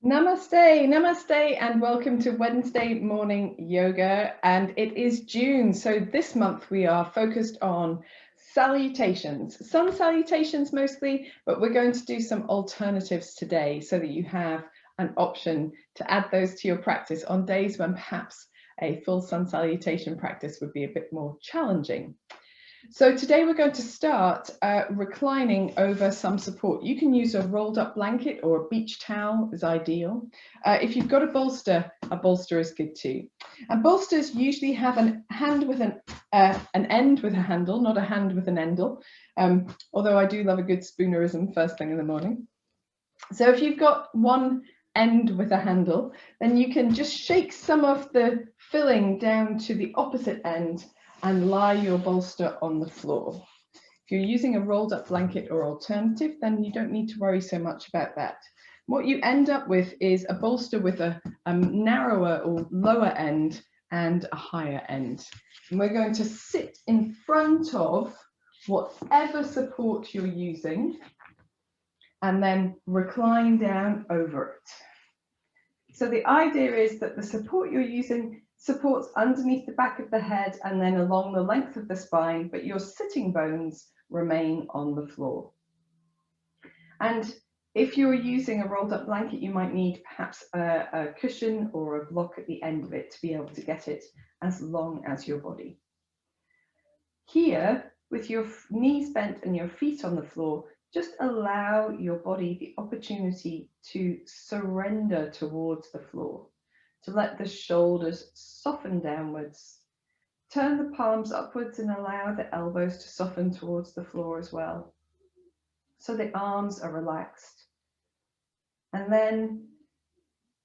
Namaste, namaste, and welcome to Wednesday morning yoga. And it is June, so this month we are focused on salutations, sun salutations mostly, but we're going to do some alternatives today so that you have an option to add those to your practice on days when perhaps a full sun salutation practice would be a bit more challenging. So today we're going to start reclining over some support. You can use a rolled up blanket or a beach towel is ideal. If you've got a bolster is good too. And bolsters usually have an hand with an end with a handle, not a hand with an endle. Although I do love a good spoonerism first thing in the morning. So if you've got one end with a handle, then you can just shake some of the filling down to the opposite end and lie your bolster on the floor. If you're using a rolled up blanket or alternative, then you don't need to worry so much about that. What you end up with is a bolster with a narrower or lower end and a higher end. And we're going to sit in front of whatever support you're using and then recline down over it. So the idea is that the support you're using supports underneath the back of the head and then along the length of the spine, but your sitting bones remain on the floor. And if you're using a rolled up blanket, you might need perhaps a cushion or a block at the end of it to be able to get it as long as your body. Here, with your knees bent and your feet on the floor, just allow your body the opportunity to surrender towards the floor, to let the shoulders soften downwards. Turn the palms upwards and allow the elbows to soften towards the floor as well. So the arms are relaxed. And then,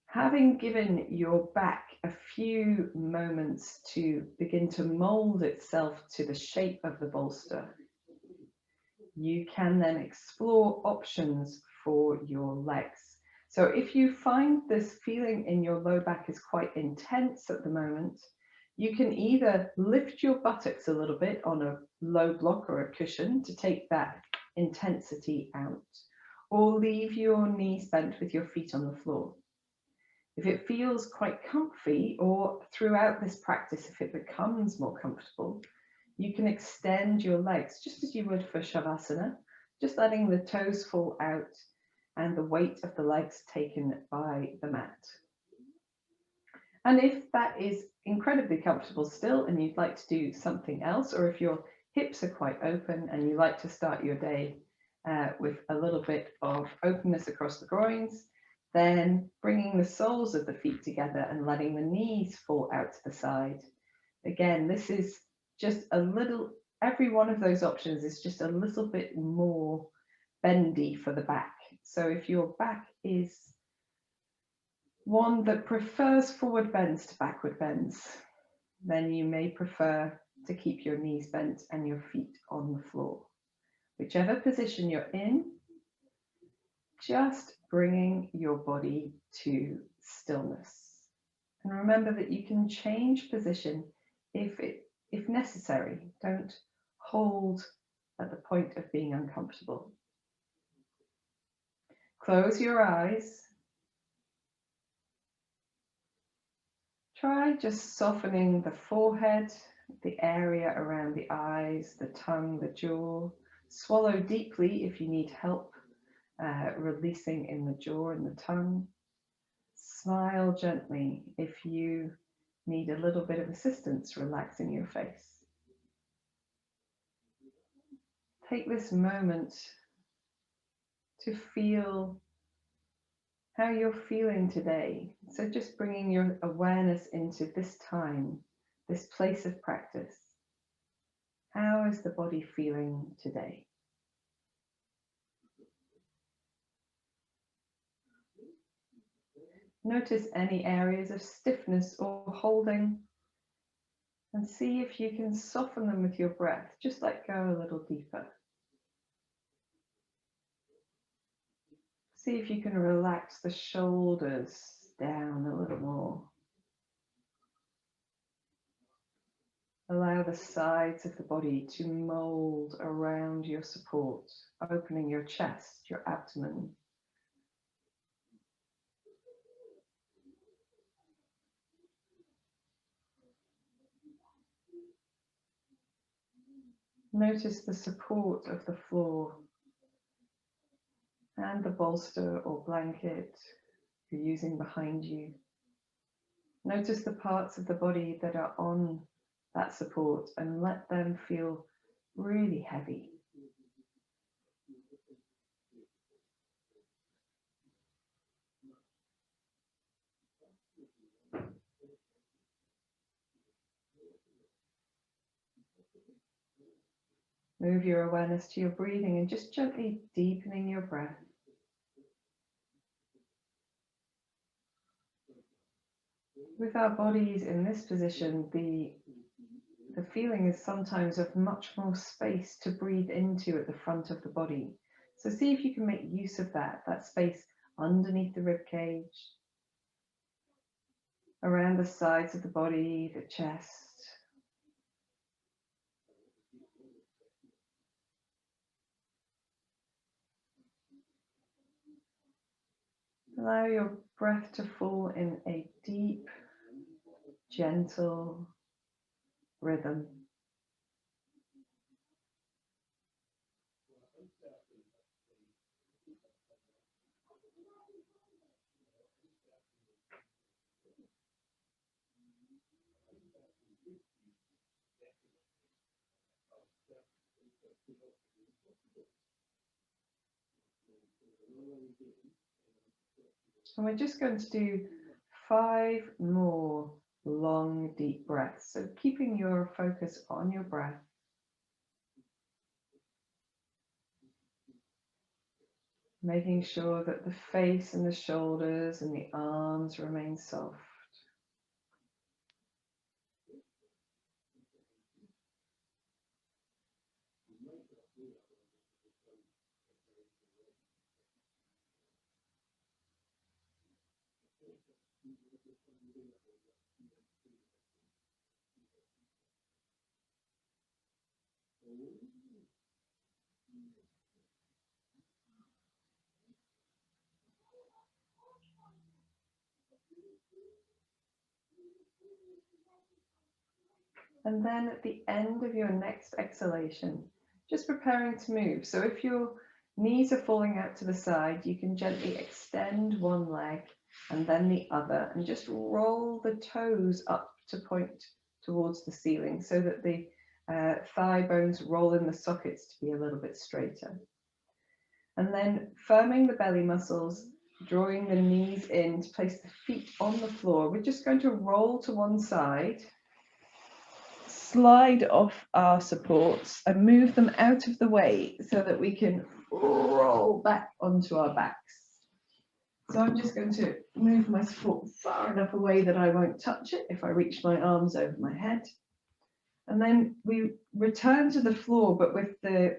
having given your back a few moments to begin to mold itself to the shape of the bolster, you can then explore options for your legs. So if you find this feeling in your low back is quite intense at the moment, you can either lift your buttocks a little bit on a low block or a cushion to take that intensity out, or leave your knees bent with your feet on the floor. If it feels quite comfy, or throughout this practice, if it becomes more comfortable, you can extend your legs just as you would for Shavasana, just letting the toes fall out and the weight of the legs taken by the mat. And if that is incredibly comfortable still and you'd like to do something else, or if your hips are quite open and you like to start your day with a little bit of openness across the groins, then bringing the soles of the feet together and letting the knees fall out to the side. Again, this is just a little, every one of those options is just a little bit more bendy for the back. So if your back is one that prefers forward bends to backward bends, then you may prefer to keep your knees bent and your feet on the floor. Whichever position you're in, just bringing your body to stillness. And remember that you can change position if necessary. Don't hold at the point of being uncomfortable. Close your eyes. Try just softening the forehead, the area around the eyes, the tongue, the jaw. Swallow deeply if you need help, releasing in the jaw and the tongue. Smile gently if you need a little bit of assistance relaxing your face. Take this moment to feel how you're feeling today. So just bringing your awareness into this time, this place of practice. How is the body feeling today? Notice any areas of stiffness or holding, and see if you can soften them with your breath. Just let go a little deeper. See if you can relax the shoulders down a little more. Allow the sides of the body to mold around your support, opening your chest, your abdomen. Notice the support of the floor and the bolster or blanket you're using behind you. Notice the parts of the body that are on that support and let them feel really heavy. Move your awareness to your breathing and just gently deepening your breath. With our bodies in this position, the feeling is sometimes of much more space to breathe into at the front of the body. So see if you can make use of that space underneath the rib cage, around the sides of the body, the chest. Allow your breath to fall in a deep, gentle rhythm. And we're just going to do 5 more long, deep breaths. So keeping your focus on your breath. Making sure that the face and the shoulders and the arms remain soft. And then at the end of your next exhalation, just preparing to move. So if your knees are falling out to the side, you can gently extend one leg and then the other, and just roll the toes up to point towards the ceiling so that the thigh bones roll in the sockets to be a little bit straighter. And then firming the belly muscles, drawing the knees in to place the feet on the floor. We're just going to roll to one side, slide off our supports and move them out of the way so that we can roll back onto our backs. So I'm just going to move my support far enough away that I won't touch it if I reach my arms over my head. And then we return to the floor, but with the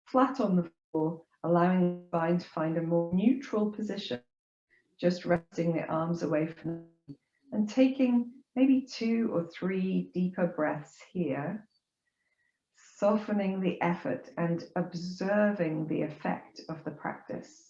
flat on the floor, allowing the spine to find a more neutral position, just resting the arms away from them and taking maybe 2 or 3 deeper breaths here, softening the effort and observing the effect of the practice.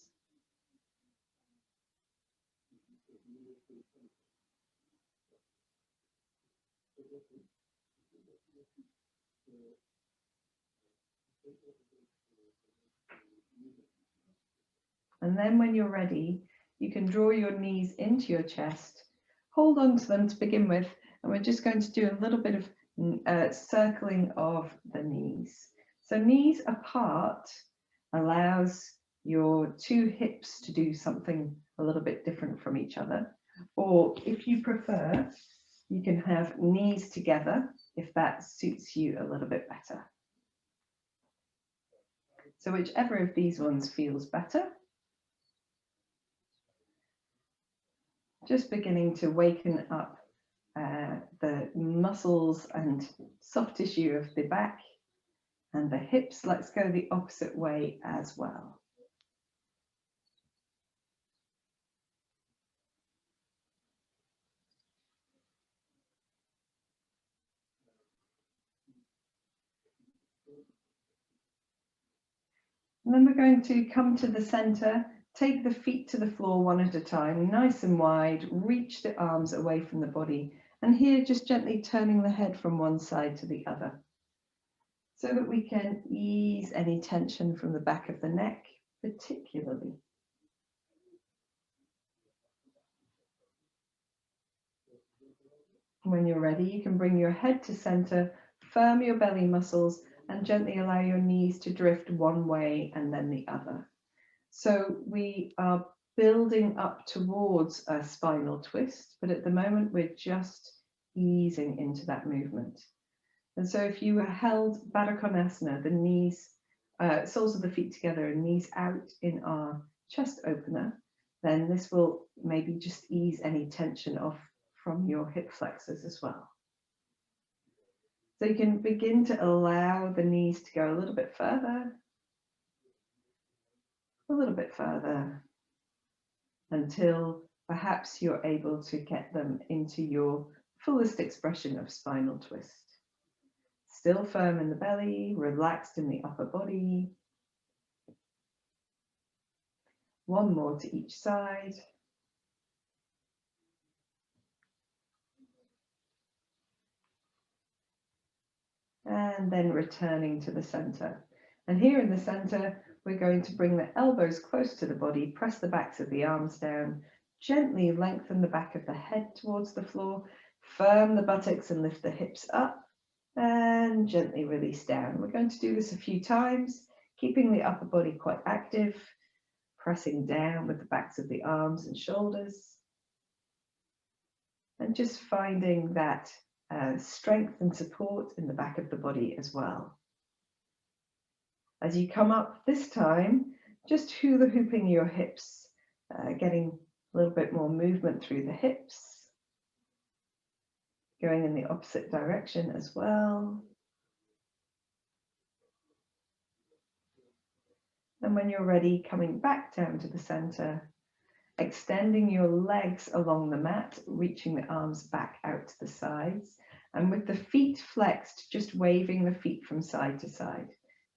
And then when you're ready, you can draw your knees into your chest, hold on to them to begin with, and we're just going to do a little bit of circling of the knees. So knees apart allows your 2 hips to do something a little bit different from each other. Or if you prefer, you can have knees together if that suits you a little bit better. So whichever of these ones feels better. Just beginning to waken up the muscles and soft tissue of the back and the hips. Let's go the opposite way as well. And then we're going to come to the center, take the feet to the floor one at a time, nice and wide, reach the arms away from the body. And here, just gently turning the head from one side to the other. so that we can ease any tension from the back of the neck, particularly. When you're ready, you can bring your head to center, firm your belly muscles, and gently allow your knees to drift one way and then the other. So we are building up towards a spinal twist, but at the moment we're just easing into that movement. And so if you held Baddha Konasana, the knees, soles of the feet together and knees out in our chest opener, then this will maybe just ease any tension off from your hip flexors as well. So you can begin to allow the knees to go a little bit further, until perhaps you're able to get them into your fullest expression of spinal twist. Still firm in the belly, relaxed in the upper body. One more to each side. And then returning to the center. And here in the center, we're going to bring the elbows close to the body, press the backs of the arms down, gently lengthen the back of the head towards the floor, firm the buttocks and lift the hips up, and gently release down. We're going to do this a few times, keeping the upper body quite active, pressing down with the backs of the arms and shoulders, and just finding that strength and support in the back of the body as well. As you come up this time, just hula hooping your hips, getting a little bit more movement through the hips, going in the opposite direction as well. And when you're ready, coming back down to the center, extending your legs along the mat, reaching the arms back out to the sides, and with the feet flexed, just waving the feet from side to side,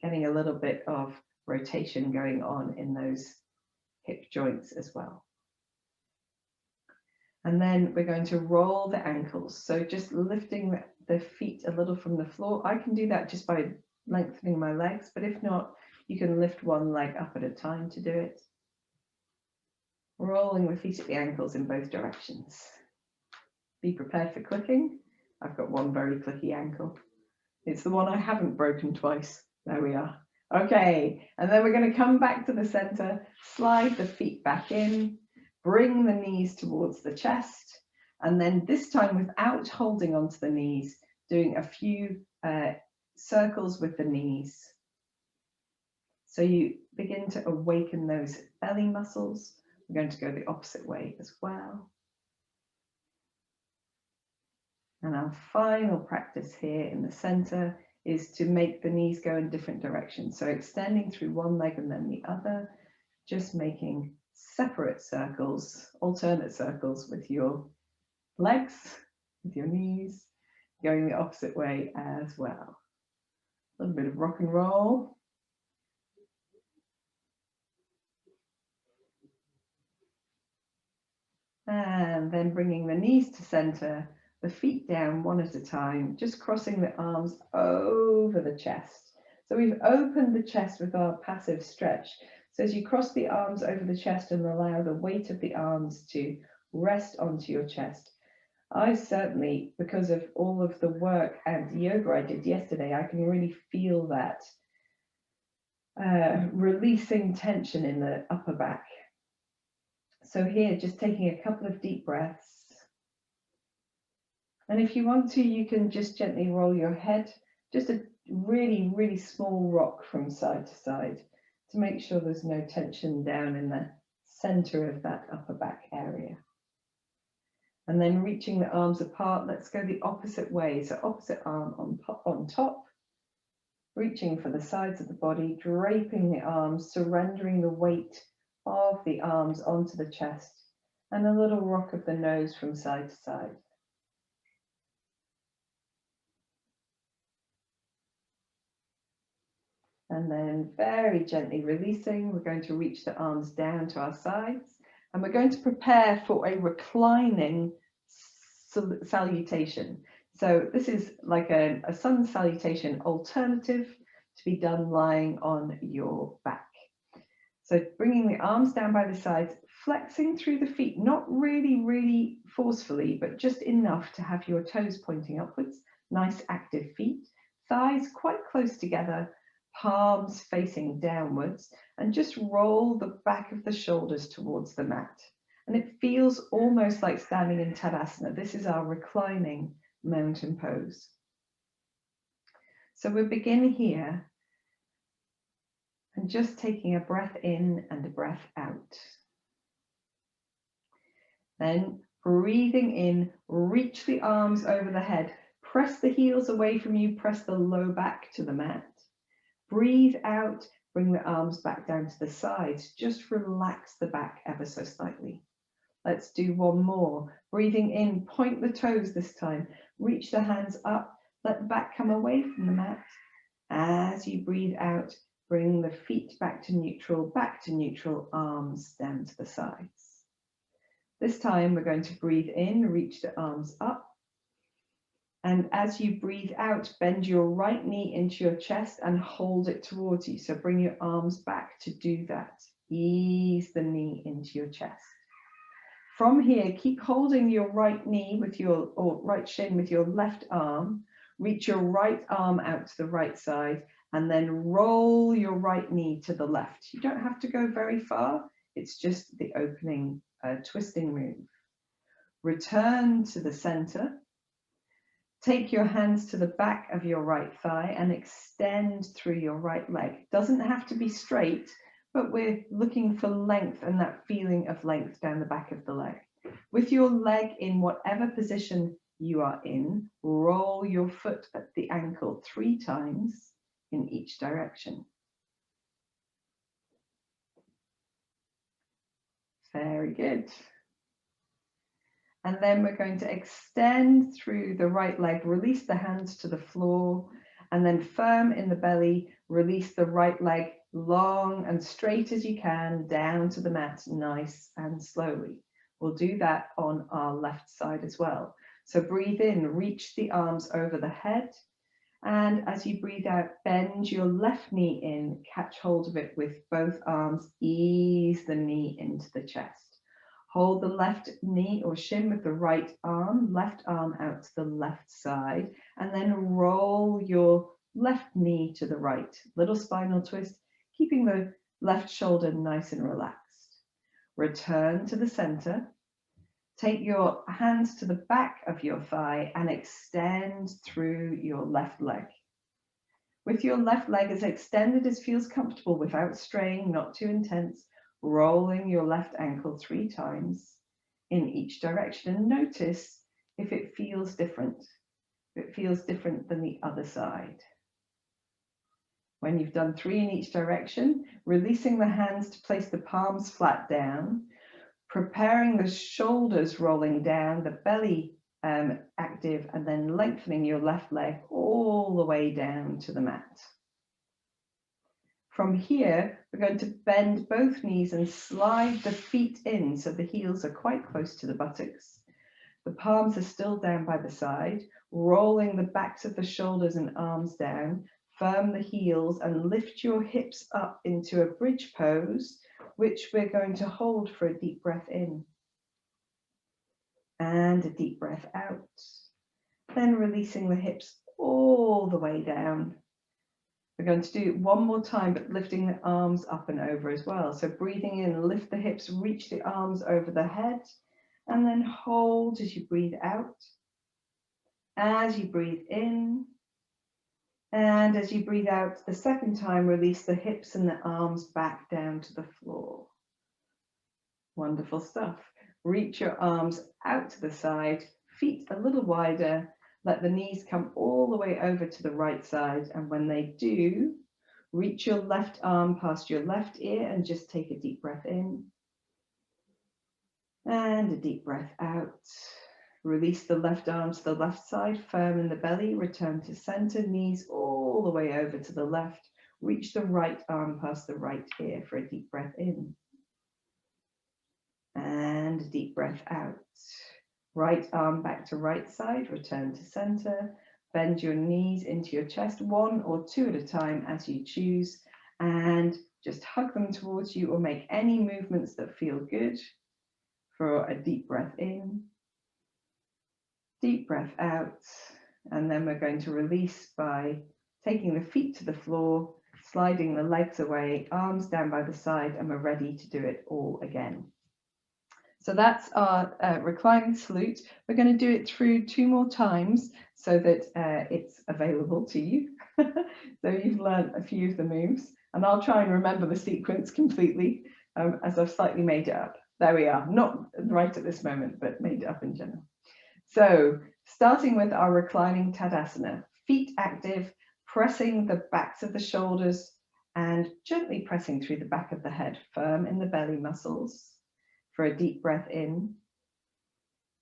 getting a little bit of rotation going on in those hip joints as well. And then we're going to roll the ankles. So just lifting the feet a little from the floor. I can do that just by lengthening my legs, but if not, you can lift one leg up at a time to do it. Rolling the feet at the ankles in both directions. Be prepared for clicking. I've got one very clicky ankle. It's the one I haven't broken twice. There we are. Okay, and then we're going to come back to the center, slide the feet back in, bring the knees towards the chest, and then this time without holding onto the knees, doing a few circles with the knees. So you begin to awaken those belly muscles. We're going to go the opposite way as well. And our final practice here in the center is to make the knees go in different directions. So extending through one leg and then the other, just making separate circles, alternate circles with your legs, with your knees, going the opposite way as well. A little bit of rock and roll. And then bringing the knees to center, the feet down one at a time, just crossing the arms over the chest. So we've opened the chest with our passive stretch. So as you cross the arms over the chest and allow the weight of the arms to rest onto your chest, I certainly, because of all of the work and yoga I did yesterday, I can really feel that releasing tension in the upper back. So here, just taking a couple of deep breaths. And if you want to, you can just gently roll your head, just a really, really small rock from side to side to make sure there's no tension down in the center of that upper back area. And then reaching the arms apart, let's go the opposite way. So opposite arm on top, reaching for the sides of the body, draping the arms, surrendering the weight of the arms onto the chest, and a little rock of the nose from side to side. And then very gently releasing, we're going to reach the arms down to our sides, and we're going to prepare for a reclining salutation. So this is like a sun salutation alternative to be done lying on your back. So bringing the arms down by the sides, flexing through the feet, not really forcefully, but just enough to have your toes pointing upwards. Nice active feet, thighs quite close together, palms facing downwards, and just roll the back of the shoulders towards the mat. And it feels almost like standing in Tadasana. This is our reclining mountain pose. So we'll begin here and just taking a breath in and a breath out. Then breathing in, reach the arms over the head, press the heels away from you, press the low back to the mat. Breathe out, bring the arms back down to the sides, just relax the back ever so slightly. Let's do one more. Breathing in, point the toes this time, reach the hands up, let the back come away from the mat. As you breathe out, bring the feet back to neutral, arms down to the sides. This time we're going to breathe in, reach the arms up. And as you breathe out, bend your right knee into your chest and hold it towards you. So bring your arms back to do that. Ease the knee into your chest. From here, keep holding your right knee with your, or right shin with your left arm. Reach your right arm out to the right side and then roll your right knee to the left. You don't have to go very far. It's just the opening twisting move. Return to the center. Take your hands to the back of your right thigh and extend through your right leg. Doesn't have to be straight, but we're looking for length and that feeling of length down the back of the leg. With your leg in whatever position you are in, roll your foot at the ankle 3 times in each direction. Very good. And then we're going to extend through the right leg, release the hands to the floor, and then firm in the belly, release the right leg long and straight as you can down to the mat, nice and slowly. We'll do that on our left side as well. So breathe in, reach the arms over the head. And as you breathe out, bend your left knee in, catch hold of it with both arms, ease the knee into the chest. Hold the left knee or shin with the right arm, left arm out to the left side, and then roll your left knee to the right. Little spinal twist, keeping the left shoulder nice and relaxed. Return to the center. Take your hands to the back of your thigh and extend through your left leg. With your left leg as extended as feels comfortable without strain, not too intense, rolling your left ankle 3 times in each direction, and notice if it feels different, if it feels different than the other side. When you've done 3 in each direction, releasing the hands to place the palms flat down, preparing the shoulders rolling down, the belly active, and then lengthening your left leg all the way down to the mat. From here, we're going to bend both knees and slide the feet in so the heels are quite close to the buttocks. The palms are still down by the side, rolling the backs of the shoulders and arms down, firm the heels and lift your hips up into a bridge pose, which we're going to hold for a deep breath in. And a deep breath out. Then releasing the hips all the way down. We're going to do it one more time, but lifting the arms up and over as well. So breathing in, lift the hips, reach the arms over the head, and then hold as you breathe out. As you breathe in, and as you breathe out the second time, release the hips and the arms back down to the floor. Wonderful stuff. Reach your arms out to the side, feet a little wider. Let the knees come all the way over to the right side, and when they do, reach your left arm past your left ear and just take a deep breath in. And a deep breath out. Release the left arm to the left side, firm in the belly, return to center, knees all the way over to the left. Reach the right arm past the right ear for a deep breath in. And a deep breath out. Right arm back to right side, return to center. Bend your knees into your chest, 1 or 2 at a time as you choose, and just hug them towards you or make any movements that feel good. For a deep breath in, deep breath out, and then we're going to release by taking the feet to the floor, sliding the legs away, arms down by the side, and we're ready to do it all again. So that's our reclining salute. We're going to do it through 2 more times so that it's available to you. So you've learned a few of the moves, and I'll try and remember the sequence completely as I've slightly made it up. There we are, not right at this moment, but made it up in general. So starting with our reclining Tadasana, feet active, pressing the backs of the shoulders and gently pressing through the back of the head, firm in the belly muscles. For a deep breath in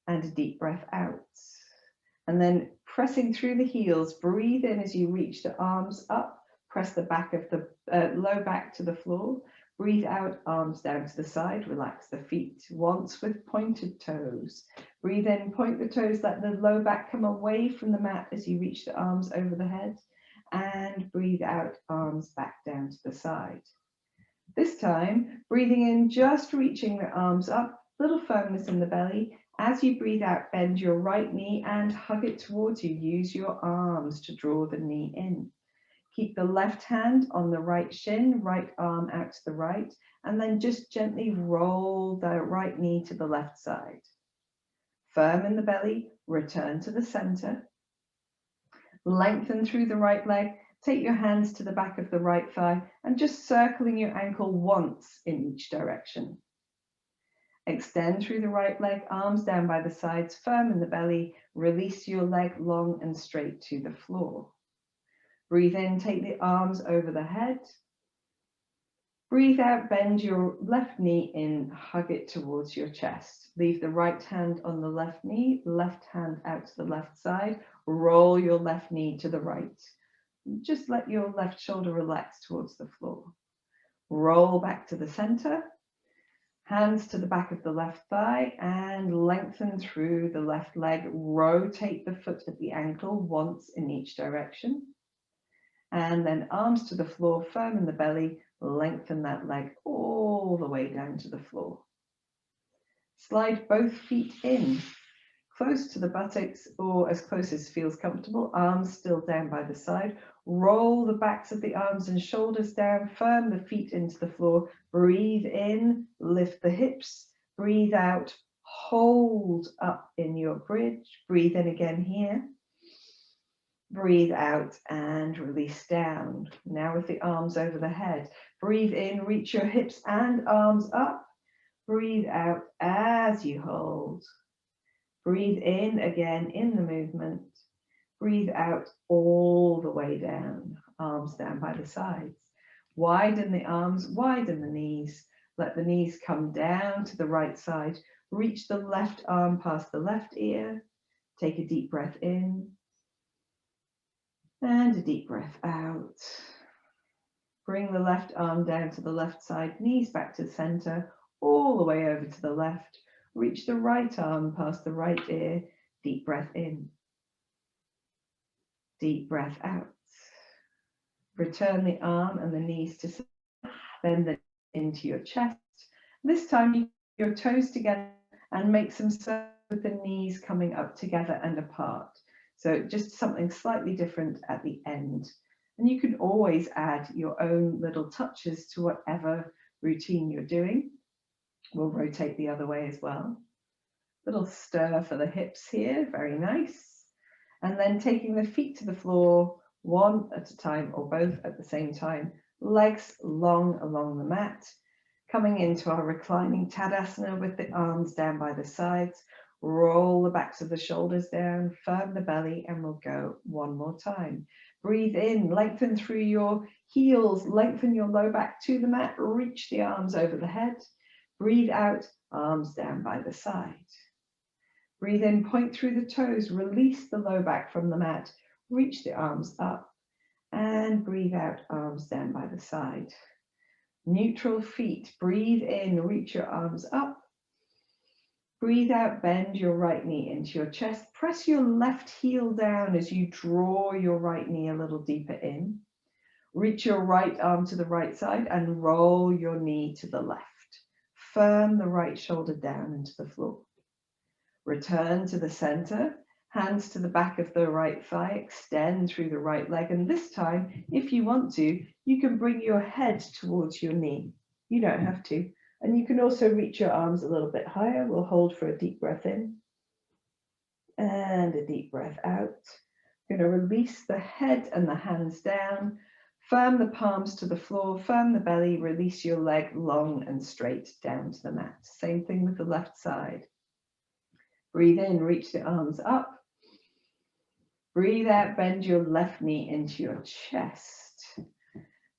and a deep breath out. And then pressing through the heels, breathe in as you reach the arms up, press the back of the low back to the floor, breathe out, arms down to the side, relax the feet once with pointed toes. Breathe in, point the toes, let the low back come away from the mat as you reach the arms over the head, and breathe out, arms back down to the side. This time, breathing in, just reaching the arms up, little firmness in the belly. As you breathe out, bend your right knee and hug it towards you. Use your arms to draw the knee in. Keep the left hand on the right shin, right arm out to the right, and then just gently roll the right knee to the left side. Firm in the belly, return to the center. Lengthen through the right leg. Take your hands to the back of the right thigh and just circling your ankle once in each direction. Extend through the right leg, arms down by the sides, firm in the belly. Release your leg long and straight to the floor. Breathe in, take the arms over the head. Breathe out, bend your left knee in, hug it towards your chest. Leave the right hand on the left knee, left hand out to the left side. Roll your left knee to the right. Just let your left shoulder relax towards the floor. Roll back to the center. Hands to the back of the left thigh and lengthen through the left leg. Rotate the foot at the ankle once in each direction. And then arms to the floor, firm in the belly. Lengthen that leg all the way down to the floor. Slide both feet in, close to the buttocks or as close as feels comfortable. Arms still down by the side. Roll the backs of the arms and shoulders down, firm the feet into the floor. Breathe in, lift the hips. Breathe out, hold up in your bridge. Breathe in again here. Breathe out and release down. Now with the arms over the head. Breathe in, reach your hips and arms up. Breathe out as you hold. Breathe in again in the movement. Breathe out all the way down, arms down by the sides. Widen the arms, widen the knees. Let the knees come down to the right side. Reach the left arm past the left ear. Take a deep breath in and a deep breath out. Bring the left arm down to the left side, knees back to the center, all the way over to the left. Reach the right arm past the right ear. Deep breath in. Deep breath out. Return the arm and the knees to center, then into your chest. This time you put your toes together and make some circles with the knees coming up together and apart. So just something slightly different at the end. And you can always add your own little touches to whatever routine you're doing. We'll rotate the other way as well. Little stir for the hips here, very nice. And then taking the feet to the floor, one at a time or both at the same time. Legs long along the mat. Coming into our reclining Tadasana with the arms down by the sides. Roll the backs of the shoulders down, firm the belly, and we'll go one more time. Breathe in, lengthen through your heels, lengthen your low back to the mat, reach the arms over the head. Breathe out, arms down by the side. Breathe in, point through the toes, release the low back from the mat, reach the arms up, and breathe out, arms down by the side. Neutral feet, breathe in, reach your arms up. Breathe out, bend your right knee into your chest. Press your left heel down as you draw your right knee a little deeper in. Reach your right arm to the right side and roll your knee to the left. Firm the right shoulder down into the floor. Return to the center, hands to the back of the right thigh, extend through the right leg. And this time, if you want to, you can bring your head towards your knee. You don't have to. And you can also reach your arms a little bit higher. We'll hold for a deep breath in and a deep breath out. Going to release the head and the hands down. Firm the palms to the floor, firm the belly, release your leg long and straight down to the mat. Same thing with the left side. Breathe in, reach the arms up. Breathe out, bend your left knee into your chest.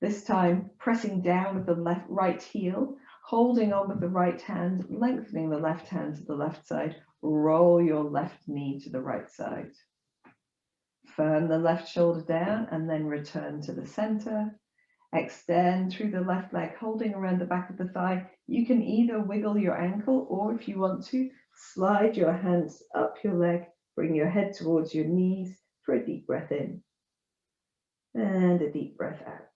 This time, pressing down with the right heel, holding on with the right hand, lengthening the left hand to the left side. Roll your left knee to the right side. Firm the left shoulder down and then return to the center. Extend through the left leg, holding around the back of the thigh. You can either wiggle your ankle or, if you want to, slide your hands up your leg. Bring your head towards your knees for a deep breath in and a deep breath out.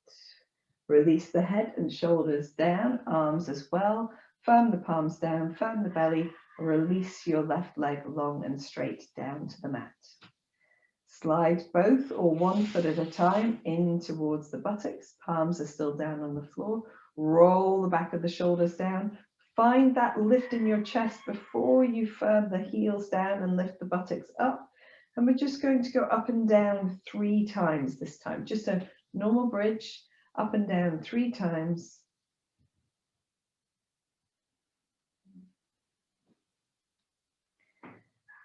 Release the head and shoulders down, arms as well. Firm the palms down, firm the belly. Release your left leg long and straight down to the mat. Slide both or one foot at a time in towards the buttocks. Palms are still down on the floor. Roll the back of the shoulders down. Find that lift in your chest before you firm the heels down and lift the buttocks up. And we're just going to go up and down 3 times this time. Just a normal bridge, up and down 3 times.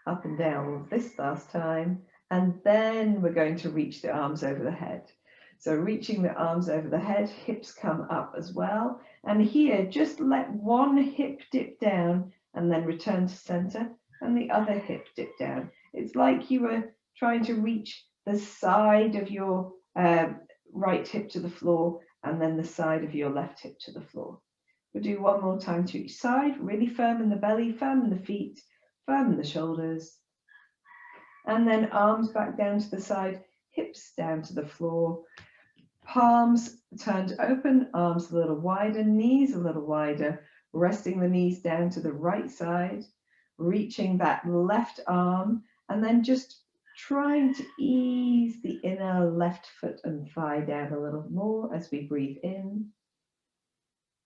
Up and down this last time. And then we're going to reach the arms over the head. So reaching the arms over the head, hips come up as well. And here, just let one hip dip down and then return to center, and the other hip dip down. It's like you were trying to reach the side of your right hip to the floor and then the side of your left hip to the floor. We'll do one more time to each side, really firm in the belly, firm in the feet, firm in the shoulders. And then arms back down to the side, hips down to the floor, palms turned open, arms a little wider, knees a little wider, resting the knees down to the right side, reaching that left arm, and then just trying to ease the inner left foot and thigh down a little more as we breathe in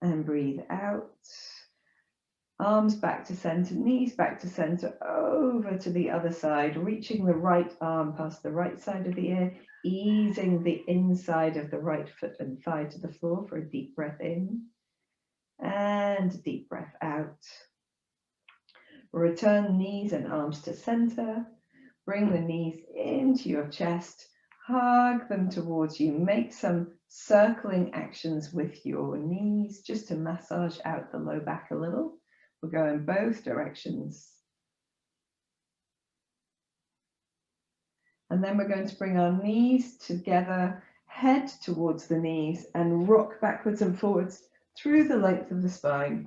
and breathe out. Arms back to center, knees back to center, over to the other side, reaching the right arm past the right side of the ear, easing the inside of the right foot and thigh to the floor for a deep breath in and a deep breath out. Return knees and arms to center. Bring the knees into your chest, hug them towards you. Make some circling actions with your knees just to massage out the low back a little. We'll go in both directions. And then we're going to bring our knees together, head towards the knees, and rock backwards and forwards through the length of the spine,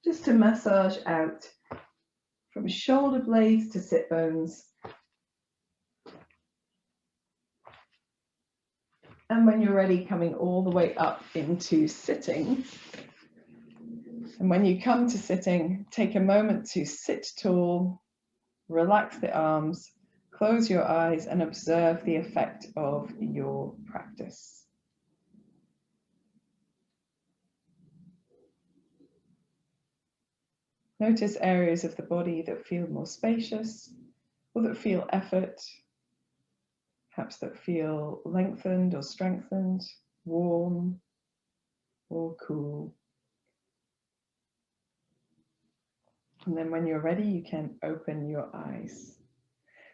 just to massage out from shoulder blades to sit bones. And when you're ready, coming all the way up into sitting. And when you come to sitting, take a moment to sit tall, relax the arms, close your eyes, and observe the effect of your practice. Notice areas of the body that feel more spacious or that feel effort, perhaps that feel lengthened or strengthened, warm or cool. And then when you're ready, you can open your eyes.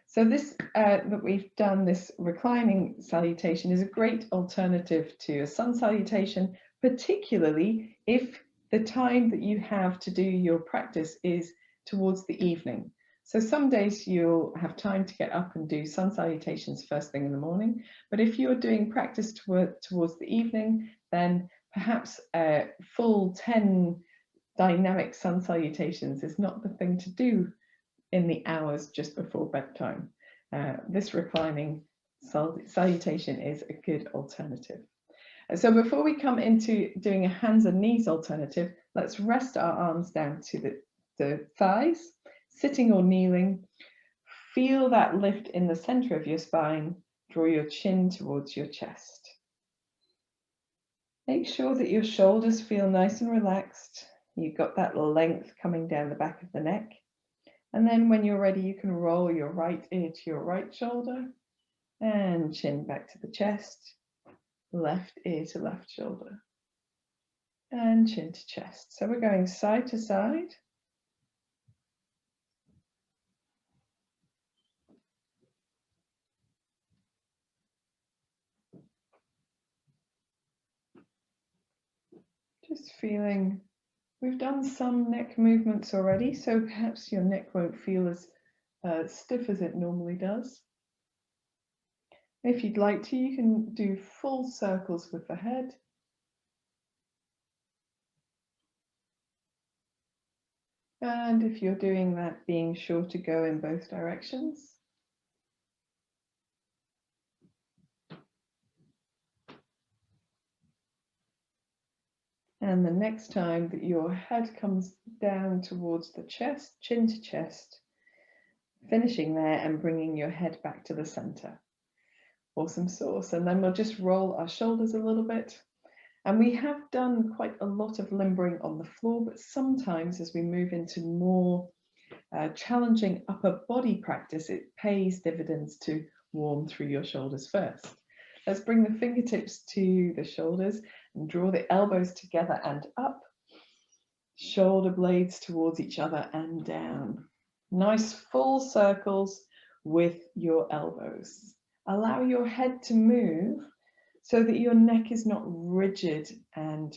So this that we've done, this reclining salutation, is a great alternative to a sun salutation, particularly if the time that you have to do your practice is towards the evening. So some days you'll have time to get up and do sun salutations first thing in the morning, but if you're doing practice towards the evening, then perhaps a full 10 dynamic sun salutations is not the thing to do in the hours just before bedtime. This reclining salutation is a good alternative. So before we come into doing a hands and knees alternative, let's rest our arms down to the thighs, sitting or kneeling. Feel that lift in the center of your spine. Draw your chin towards your chest. Make sure that your shoulders feel nice and relaxed. You've got that length coming down the back of the neck. And then when you're ready, you can roll your right ear to your right shoulder and chin back to the chest. Left ear to left shoulder and chin to chest. So we're going side to side. Just feeling, we've done some neck movements already, so perhaps your neck won't feel as stiff as it normally does. If you'd like to, you can do full circles with the head. And if you're doing that, being sure to go in both directions. And the next time that your head comes down towards the chest, chin to chest, finishing there and bringing your head back to the center. Awesome sauce. And then we'll just roll our shoulders a little bit. And we have done quite a lot of limbering on the floor, but sometimes as we move into more challenging upper body practice, it pays dividends to warm through your shoulders first. Let's bring the fingertips to the shoulders and draw the elbows together and up. Shoulder blades towards each other and down. Nice full circles with your elbows. Allow your head to move so that your neck is not rigid and,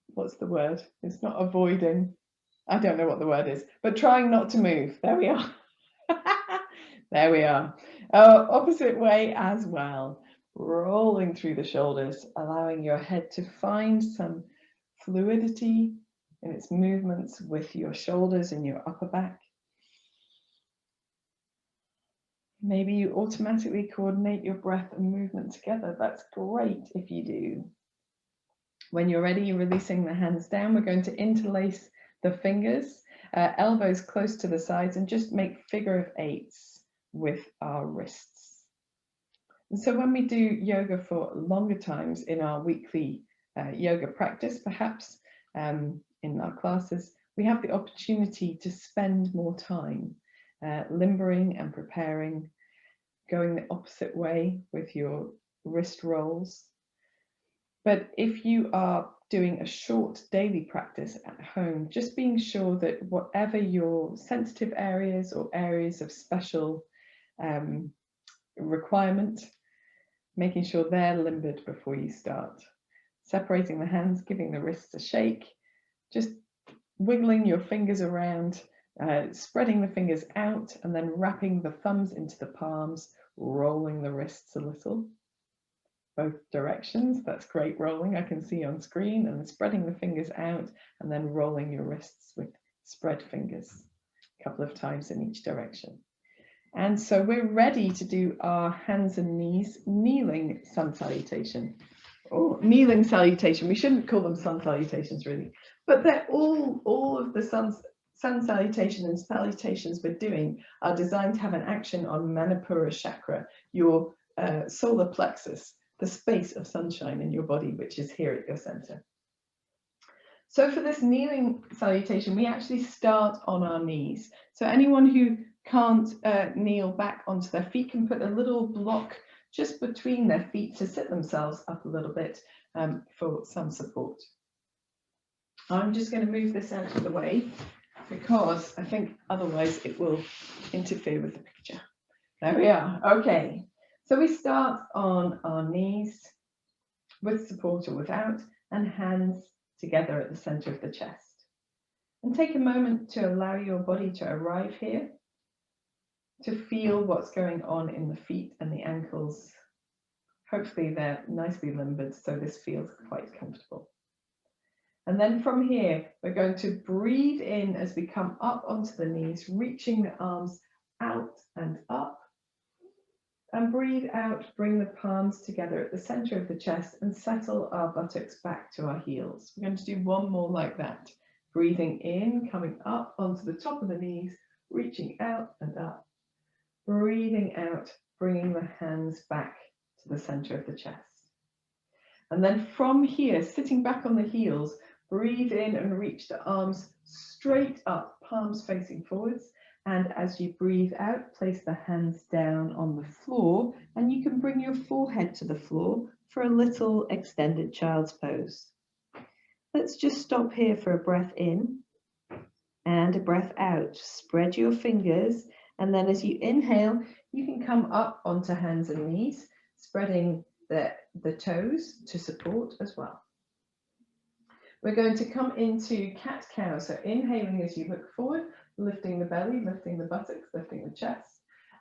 what's the word? It's not avoiding. I don't know what the word is, but trying not to move. There we are. There we are. Opposite way as well. Rolling through the shoulders, allowing your head to find some fluidity in its movements with your shoulders and your upper back. Maybe you automatically coordinate your breath and movement together. That's great if you do. When you're ready, you're releasing the hands down. We're going to interlace the fingers, elbows close to the sides, and just make figure of eights with our wrists. And so when we do yoga for longer times in our weekly yoga practice, perhaps in our classes, we have the opportunity to spend more time limbering and preparing, going the opposite way with your wrist rolls. But if you are doing a short daily practice at home, just being sure that whatever your sensitive areas or areas of special requirement, making sure they're limbered before you start. Separating the hands, giving the wrists a shake, just wiggling your fingers around, spreading the fingers out and then wrapping the thumbs into the palms, rolling the wrists a little. Both directions, that's great rolling, I can see on screen, and spreading the fingers out and then rolling your wrists with spread fingers a couple of times in each direction. And so we're ready to do our hands and knees kneeling sun salutation. Or kneeling salutation, we shouldn't call them sun salutations really, but they're all of the sun salutation and salutations we're doing are designed to have an action on Manipura chakra, your solar plexus, the space of sunshine in your body, which is here at your center. So for this kneeling salutation, we actually start on our knees. So anyone who can't kneel back onto their feet can put a little block just between their feet to sit themselves up a little bit for some support. I'm just going to move this out of the way because I think otherwise it will interfere with the picture. There we are. Okay. So we start on our knees with support or without, and hands together at the center of the chest. And take a moment to allow your body to arrive here, to feel what's going on in the feet and the ankles. Hopefully they're nicely limbered, so this feels quite comfortable. And then from here, we're going to breathe in as we come up onto the knees, reaching the arms out and up. And breathe out, bring the palms together at the center of the chest and settle our buttocks back to our heels. We're going to do one more like that. Breathing in, coming up onto the top of the knees, reaching out and up. Breathing out, bringing the hands back to the center of the chest. And then from here, sitting back on the heels, breathe in and reach the arms straight up, palms facing forwards. And as you breathe out, place the hands down on the floor, and you can bring your forehead to the floor for a little extended child's pose. Let's just stop here for a breath in and a breath out. Spread your fingers, and then as you inhale, you can come up onto hands and knees, spreading the toes to support as well. We're going to come into cat-cow, so inhaling as you look forward, lifting the belly, lifting the buttocks, lifting the chest.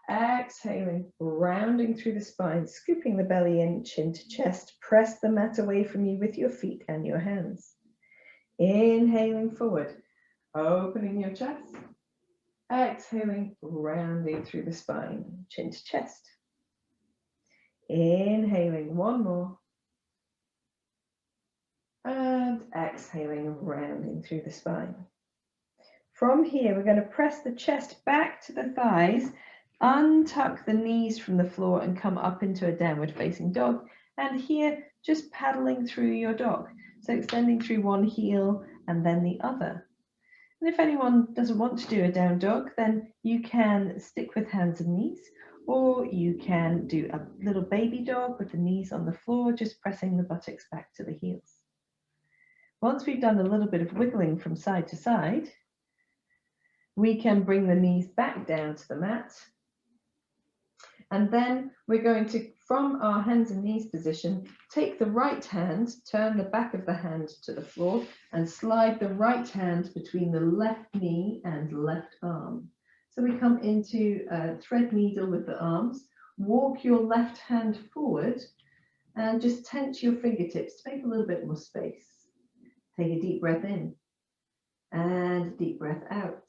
Exhaling, rounding through the spine, scooping the belly in, chin to chest. Press the mat away from you with your feet and your hands. Inhaling forward, opening your chest. Exhaling, rounding through the spine, chin to chest. Inhaling, one more. And exhaling, rounding through the spine. From here, we're going to press the chest back to the thighs, untuck the knees from the floor and come up into a downward facing dog. And here, just paddling through your dog. So extending through one heel and then the other. And if anyone doesn't want to do a down dog, then you can stick with hands and knees, or you can do a little baby dog with the knees on the floor, just pressing the buttocks back to the heels. Once we've done a little bit of wiggling from side to side, we can bring the knees back down to the mat. And then we're going to, from our hands and knees position, take the right hand, turn the back of the hand to the floor, and slide the right hand between the left knee and left arm. So we come into a thread needle with the arms, walk your left hand forward, and just tense your fingertips to make a little bit more space. Take a deep breath in and a deep breath out.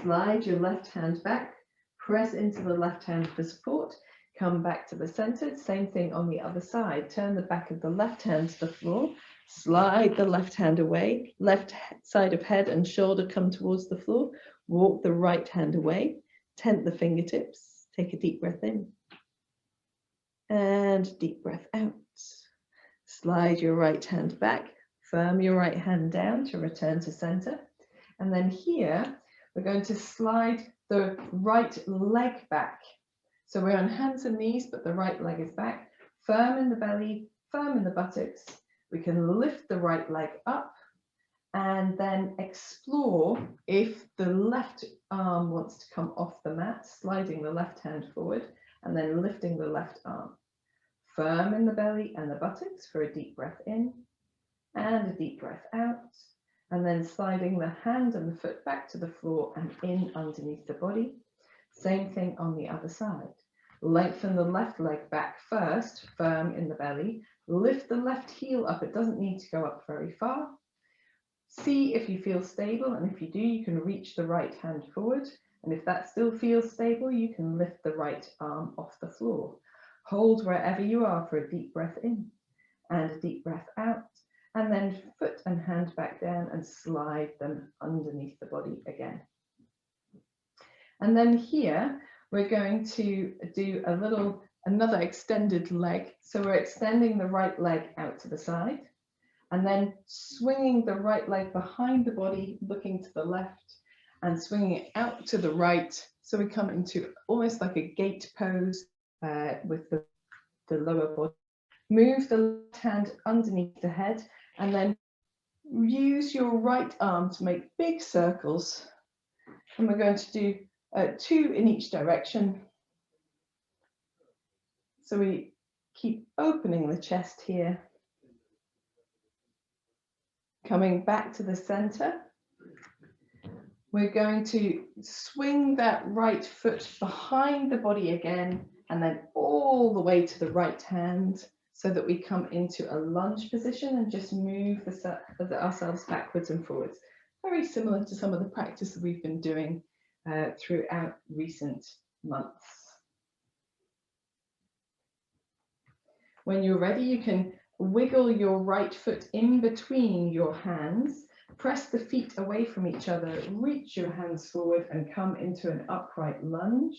Slide your left hand back, press into the left hand for support, come back to the center, same thing on the other side. Turn the back of the left hand to the floor, slide the left hand away, left side of head and shoulder come towards the floor, walk the right hand away, tent the fingertips, take a deep breath in and deep breath out. Slide your right hand back, firm your right hand down to return to center. And then here, we're going to slide the right leg back. So we're on hands and knees, but the right leg is back. Firm in the belly, firm in the buttocks. We can lift the right leg up and then explore if the left arm wants to come off the mat, sliding the left hand forward and then lifting the left arm. Firm in the belly and the buttocks for a deep breath in and a deep breath out. And then sliding the hand and the foot back to the floor and in underneath the body. Same thing on the other side. Lengthen the left leg back first, firm in the belly. Lift the left heel up. It doesn't need to go up very far. See if you feel stable, and if you do, you can reach the right hand forward. And if that still feels stable, you can lift the right arm off the floor. Hold wherever you are for a deep breath in and a deep breath out. And then foot and hand back down and slide them underneath the body again. And then here, we're going to do another extended leg. So we're extending the right leg out to the side and then swinging the right leg behind the body, looking to the left and swinging it out to the right. So we come into almost like a gate pose with the lower body. Move the left hand underneath the head and then use your right arm to make big circles. And we're going to do 2 in each direction. So we keep opening the chest here. Coming back to the center. We're going to swing that right foot behind the body again and then all the way to the right hand. so that we come into a lunge position and just move ourselves backwards and forwards. Very similar to some of the practice that we've been doing throughout recent months. When you're ready, you can wiggle your right foot in between your hands, press the feet away from each other, reach your hands forward and come into an upright lunge.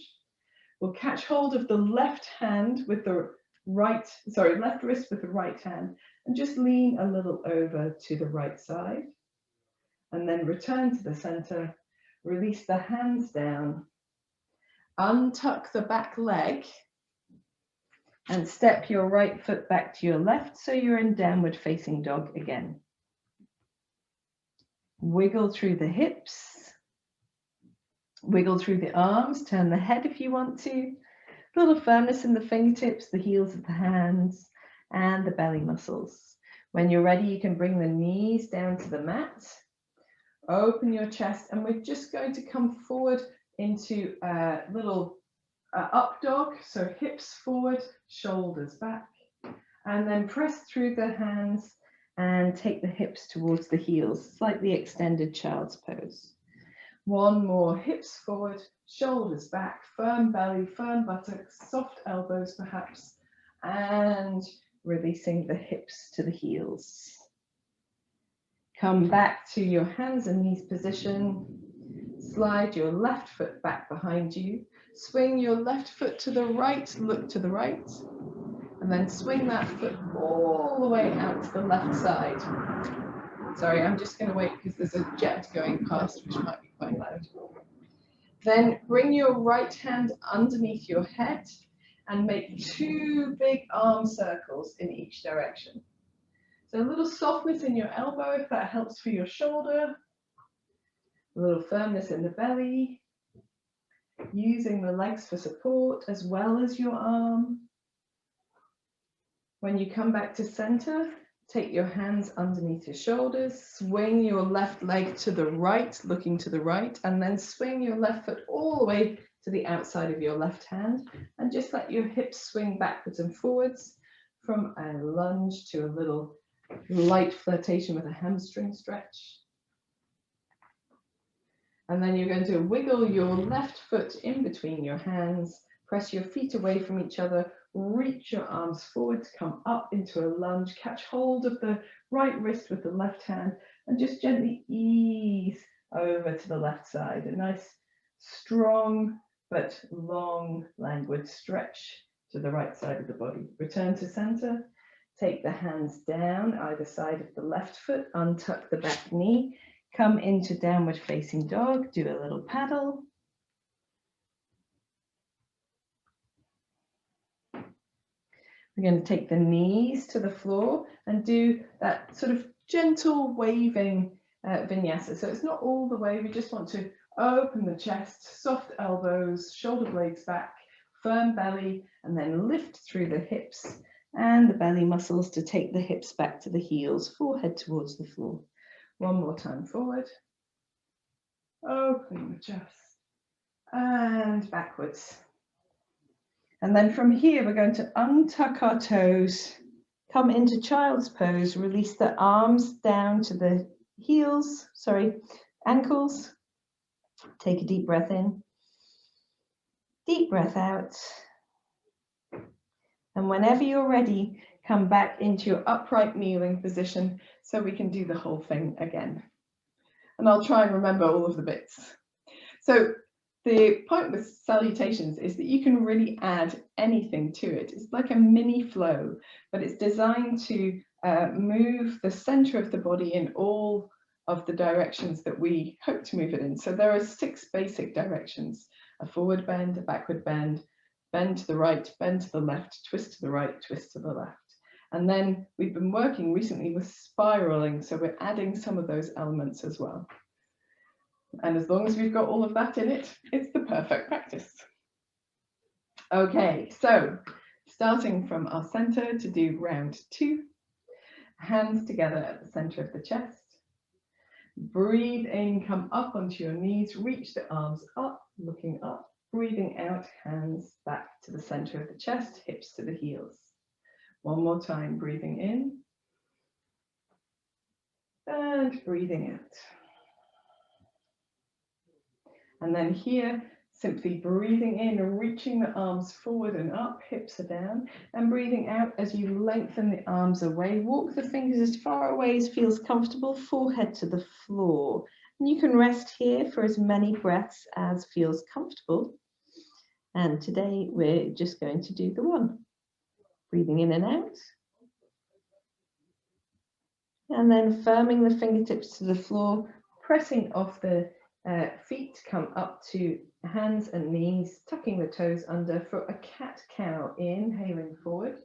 We'll catch hold of the left hand with the left wrist with the right hand and just lean a little over to the right side. And then return to the center, release the hands down, untuck the back leg and step your right foot back to your left so you're in downward facing dog again. Wiggle through the hips, wiggle through the arms, turn the head if you want to. A little firmness in the fingertips, the heels of the hands, and the belly muscles. When you're ready, you can bring the knees down to the mat. Open your chest, and we're just going to come forward into a little up dog. So hips forward, shoulders back, and then press through the hands and take the hips towards the heels, slightly extended child's pose. One more, hips forward, shoulders back, firm belly, firm buttocks, soft elbows perhaps, and releasing the hips to the heels. Come back to your hands and knees position. Slide your left foot back behind you. Swing your left foot to the right, look to the right, and then swing that foot all the way out to the left side. Sorry, I'm just going to wait because there's a jet going past, which might be quite loud. Then bring your right hand underneath your head and make 2 big arm circles in each direction. So a little softness in your elbow if that helps for your shoulder. A little firmness in the belly. Using the legs for support as well as your arm. When you come back to center, take your hands underneath your shoulders, swing your left leg to the right, looking to the right, and then swing your left foot all the way to the outside of your left hand, and just let your hips swing backwards and forwards from a lunge to a little light flirtation with a hamstring stretch. And then you're going to wiggle your left foot in between your hands, press your feet away from each other, reach your arms forward to come up into a lunge, catch hold of the right wrist with the left hand, and just gently ease over to the left side. A nice, strong, but long, languid stretch to the right side of the body. Return to center, take the hands down either side of the left foot, untuck the back knee, come into downward facing dog, do a little paddle. We're going to take the knees to the floor and do that sort of gentle waving vinyasa. So it's not all the way, we just want to open the chest, soft elbows, shoulder blades back, firm belly, and then lift through the hips and the belly muscles to take the hips back to the heels, forehead towards the floor. One more time forward, open the chest and backwards. And then from here, we're going to untuck our toes, come into child's pose, release the arms down to the ankles. Take a deep breath in, deep breath out. And whenever you're ready, come back into your upright kneeling position so we can do the whole thing again. And I'll try and remember all of the bits. So the point with salutations is that you can really add anything to it. It's like a mini flow, but it's designed to move the center of the body in all of the directions that we hope to move it in. So there are 6 basic directions: a forward bend, a backward bend, bend to the right, bend to the left, twist to the right, twist to the left. And then we've been working recently with spiraling, so we're adding some of those elements as well. And as long as we've got all of that in it, it's the perfect practice. Okay, so starting from our center to do round 2, hands together at the center of the chest. Breathe in, come up onto your knees, reach the arms up, looking up. Breathing out, hands back to the center of the chest, hips to the heels. One more time, breathing in and breathing out. And then here, simply breathing in, reaching the arms forward and up, hips are down, and breathing out as you lengthen the arms away. Walk the fingers as far away as feels comfortable, forehead to the floor. And you can rest here for as many breaths as feels comfortable. And today we're just going to do the one. Breathing in and out. And then firming the fingertips to the floor, pressing off the feet, come up to hands and knees, tucking the toes under for a cat-cow. Inhaling forward,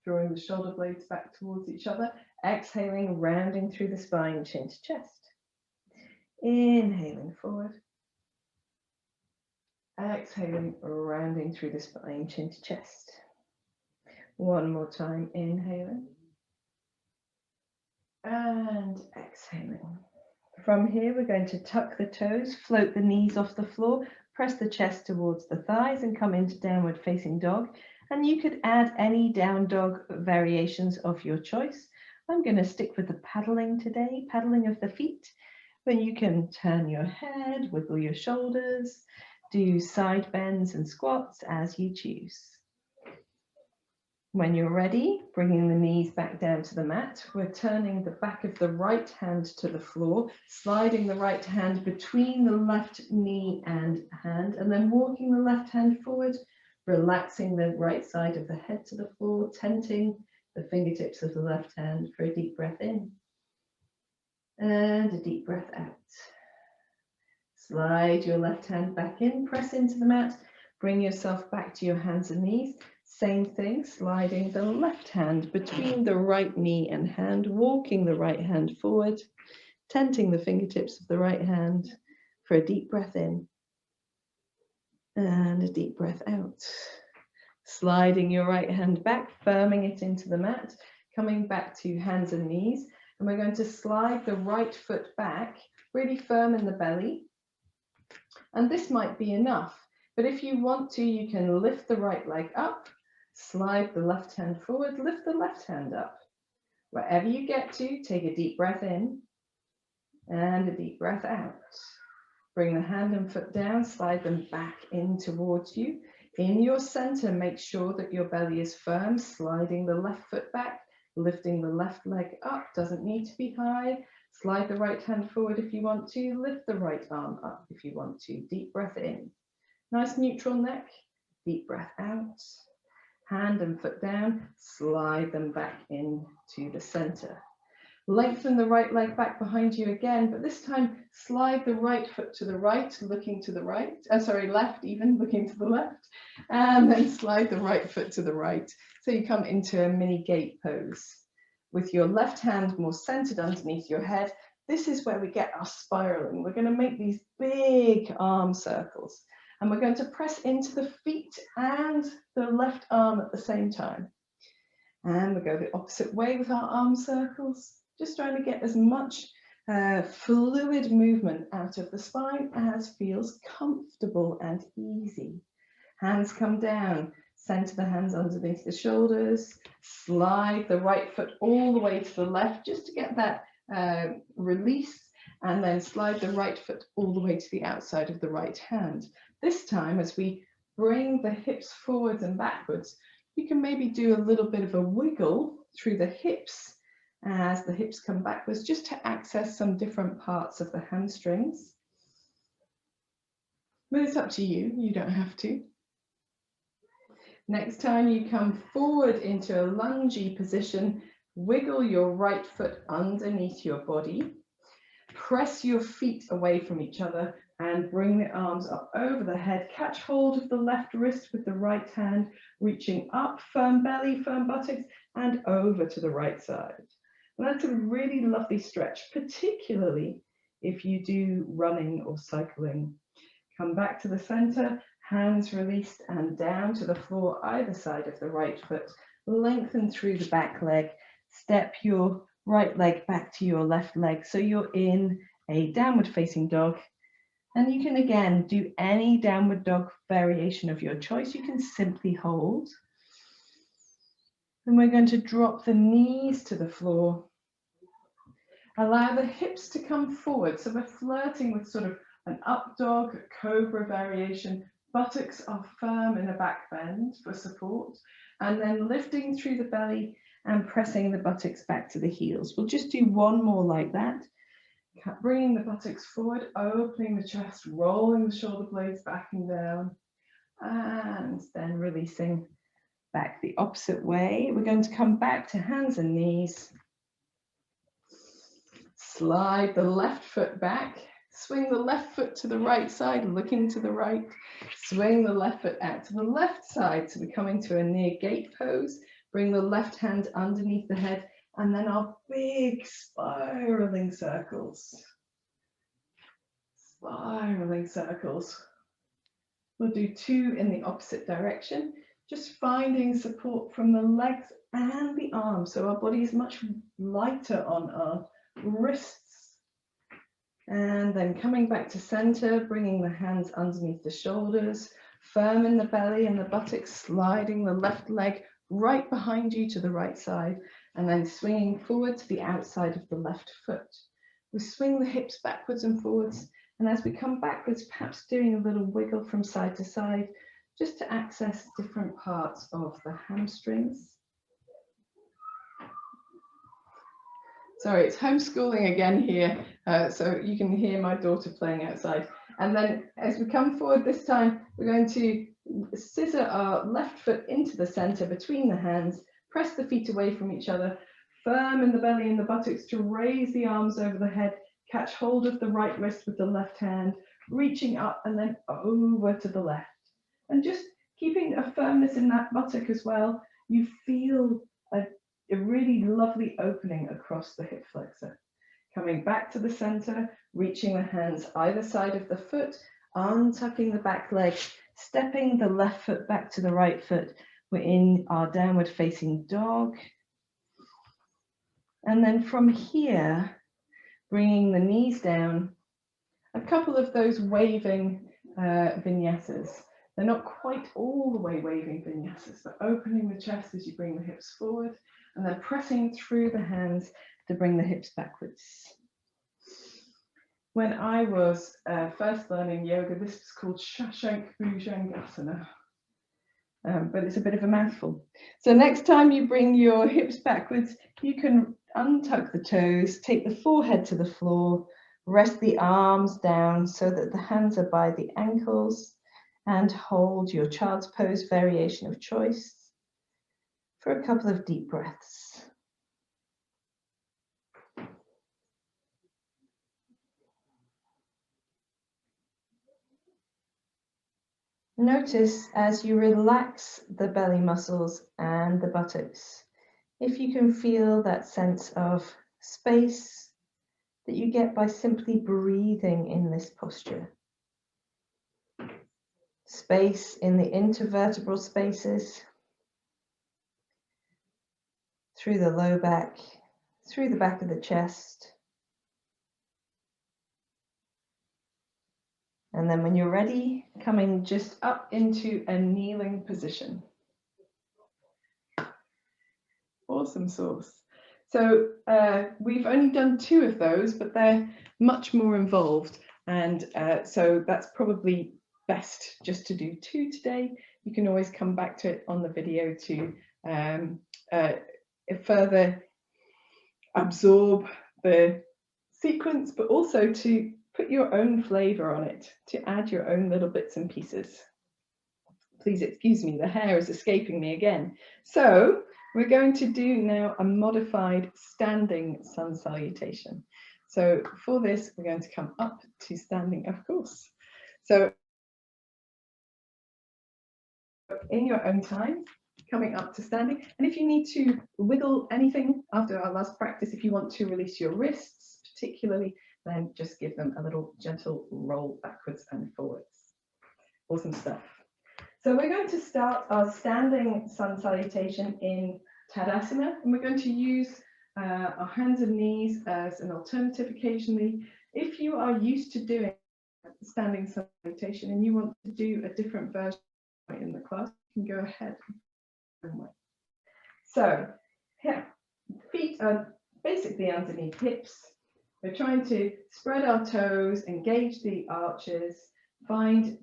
drawing the shoulder blades back towards each other. Exhaling, rounding through the spine, chin to chest. Inhaling forward. Exhaling, rounding through the spine, chin to chest. One more time, inhaling. And exhaling. From here, we're going to tuck the toes, float the knees off the floor, press the chest towards the thighs and come into downward facing dog. And you could add any down dog variations of your choice. I'm going to stick with the paddling today, paddling of the feet, when you can turn your head, wiggle your shoulders, do side bends and squats as you choose. When you're ready, bringing the knees back down to the mat, we're turning the back of the right hand to the floor, sliding the right hand between the left knee and hand, and then walking the left hand forward, relaxing the right side of the head to the floor, tenting the fingertips of the left hand for a deep breath in and a deep breath out. Slide your left hand back in, press into the mat, bring yourself back to your hands and knees. Same thing, sliding the left hand between the right knee and hand, walking the right hand forward, tenting the fingertips of the right hand for a deep breath in and a deep breath out. Sliding your right hand back, firming it into the mat, coming back to hands and knees, and we're going to slide the right foot back, really firm in the belly. And this might be enough, but if you want to, you can lift the right leg up, slide the left hand forward, lift the left hand up. Wherever you get to, take a deep breath in and a deep breath out. Bring the hand and foot down, slide them back in towards you. In your center, make sure that your belly is firm, sliding the left foot back, lifting the left leg up, doesn't need to be high. Slide the right hand forward if you want to, lift the right arm up if you want to. Deep breath in. Nice neutral neck, deep breath out. Hand and foot down, slide them back into the center. Lengthen the right leg back behind you again, but this time slide the right foot to the right, looking to the right, left even, looking to the left, and then slide the right foot to the right. So you come into a mini gate pose. With your left hand more centered underneath your head, this is where we get our spiraling. We're going to make these big arm circles, and we're going to press into the feet and the left arm at the same time. And we go the opposite way with our arm circles, just trying to get as much fluid movement out of the spine as feels comfortable and easy. Hands come down, center the hands underneath the shoulders, slide the right foot all the way to the left just to get that release, and then slide the right foot all the way to the outside of the right hand. This time, as we bring the hips forwards and backwards, you can maybe do a little bit of a wiggle through the hips as the hips come backwards, just to access some different parts of the hamstrings. But it's up to you, you don't have to. Next time you come forward into a lungy position, wiggle your right foot underneath your body, press your feet away from each other and bring the arms up over the head. Catch hold of the left wrist with the right hand, reaching up, firm belly, firm buttocks, and over to the right side. And that's a really lovely stretch, particularly if you do running or cycling. Come back to the center, hands released and down to the floor, either side of the right foot. Lengthen through the back leg. Step your right leg back to your left leg so you're in a downward facing dog. And you can again do any downward dog variation of your choice. You can simply hold. And we're going to drop the knees to the floor. Allow the hips to come forward. So we're flirting with sort of an up dog, a cobra variation. Buttocks are firm in a back bend for support. And then lifting through the belly and pressing the buttocks back to the heels. We'll just do one more like that. Bringing the buttocks forward, opening the chest, rolling the shoulder blades back and down. And then releasing back the opposite way. We're going to come back to hands and knees. Slide the left foot back. Swing the left foot to the right side, looking to the right. Swing the left foot out to the left side. So we're coming to a near gate pose. Bring the left hand underneath the head. And then our big spiraling circles. Spiraling circles. We'll do 2 in the opposite direction. Just finding support from the legs and the arms. So our body is much lighter on our wrists. And then coming back to center, bringing the hands underneath the shoulders, firm in the belly and the buttocks, sliding the left leg right behind you to the right side, and then swinging forward to the outside of the left foot. We swing the hips backwards and forwards, and as we come backwards, perhaps doing a little wiggle from side to side, just to access different parts of the hamstrings. Sorry, it's homeschooling again here, so you can hear my daughter playing outside. And then as we come forward this time, we're going to scissor our left foot into the center between the hands, press the feet away from each other, firm in the belly and the buttocks to raise the arms over the head, catch hold of the right wrist with the left hand, reaching up and then over to the left. And just keeping a firmness in that buttock as well, you feel a really lovely opening across the hip flexor. Coming back to the center, reaching the hands either side of the foot, untucking the back leg, stepping the left foot back to the right foot. We're in our downward facing dog. And then from here, bringing the knees down, a couple of those waving vinyasas. They're not quite all the way waving vinyasas, but opening the chest as you bring the hips forward, and then pressing through the hands to bring the hips backwards. When I was first learning yoga, this was called Shashank Bhujangasana, but it's a bit of a mouthful. So next time you bring your hips backwards, you can untuck the toes, take the forehead to the floor, rest the arms down so that the hands are by the ankles, and hold your child's pose variation of choice for a couple of deep breaths. Notice as you relax the belly muscles and the buttocks, if you can feel that sense of space that you get by simply breathing in this posture. Space in the intervertebral spaces, through the low back, through the back of the chest. And then when you're ready, coming just up into a kneeling position. Awesome sauce. So we've only done 2 of those, but they're much more involved. And so that's probably best just to do 2 today. You can always come back to it on the video to further absorb the sequence, but also to put your own flavor on it, to add your own little bits and pieces. Please excuse me, the hair is escaping me again. So we're going to do now a modified standing sun salutation. So for this, we're going to come up to standing, of course. So in your own time, coming up to standing. And if you need to wiggle anything after our last practice, if you want to release your wrists particularly, then just give them a little gentle roll backwards and forwards. Awesome stuff. So we're going to start our standing sun salutation in Tadasana, and we're going to use our hands and knees as an alternative occasionally. If you are used to doing standing salutation and you want to do a different version in the class, you can go ahead. So yeah, feet are basically underneath hips. We're trying to spread our toes, engage the arches, find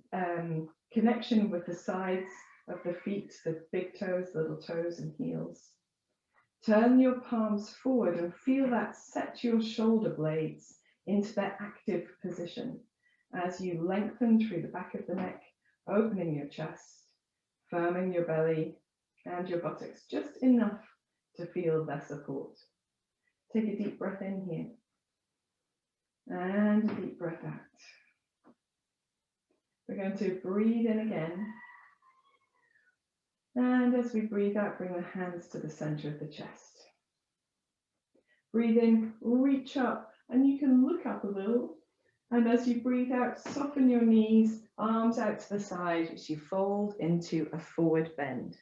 connection with the sides of the feet, the big toes, little toes and heels. Turn your palms forward and feel that set your shoulder blades into their active position as you lengthen through the back of the neck, opening your chest, firming your belly and your buttocks just enough to feel their support. Take a deep breath in here and a deep breath out. We're going to breathe in again. And as we breathe out, bring the hands to the center of the chest. Breathe in, reach up, and you can look up a little. And as you breathe out, soften your knees, arms out to the side as you fold into a forward bend.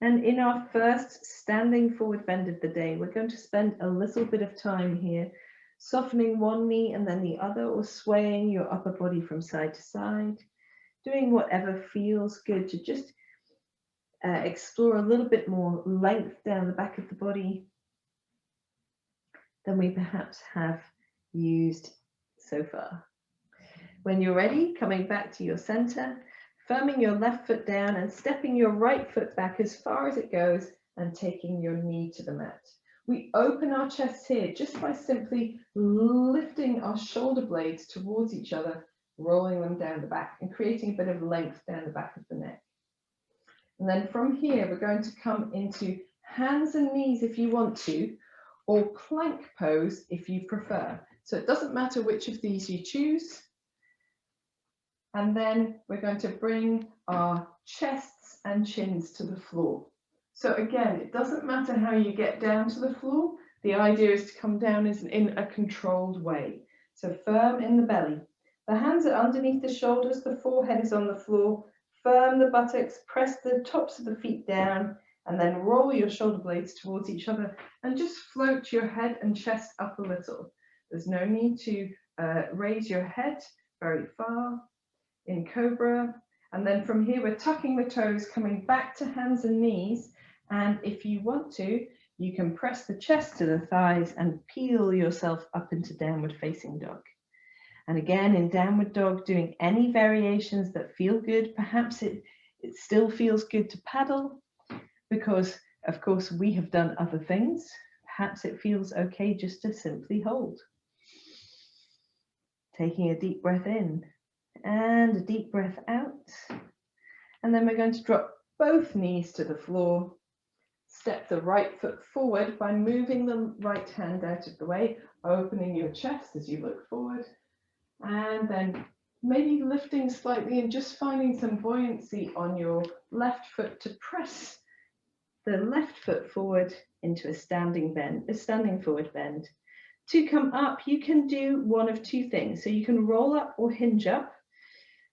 And in our first standing forward bend of the day, we're going to spend a little bit of time here, softening one knee and then the other, or swaying your upper body from side to side, doing whatever feels good to just explore a little bit more length down the back of the body than we perhaps have used so far. When you're ready, coming back to your center, firming your left foot down and stepping your right foot back as far as it goes and taking your knee to the mat. We open our chest here just by simply lifting our shoulder blades towards each other, rolling them down the back and creating a bit of length down the back of the neck. And then from here, we're going to come into hands and knees if you want to, or plank pose if you prefer. So it doesn't matter which of these you choose. And then we're going to bring our chests and chins to the floor. So again, it doesn't matter how you get down to the floor. The idea is to come down in a controlled way. So firm in the belly. The hands are underneath the shoulders, the forehead is on the floor. Firm the buttocks, press the tops of the feet down, and then roll your shoulder blades towards each other and just float your head and chest up a little. There's no need to raise your head very far in Cobra. And then from here, we're tucking the toes, coming back to hands and knees. And if you want to, you can press the chest to the thighs and peel yourself up into downward facing dog. And again, in downward dog, doing any variations that feel good. Perhaps it still feels good to paddle because, of course, we have done other things. Perhaps it feels okay just to simply hold. Taking a deep breath in and a deep breath out. And then we're going to drop both knees to the floor. Step the right foot forward by moving the right hand out of the way, opening your chest as you look forward. And then maybe lifting slightly and just finding some buoyancy on your left foot to press the left foot forward into a standing forward bend. To come up, you can do one of two things. So you can roll up or hinge up.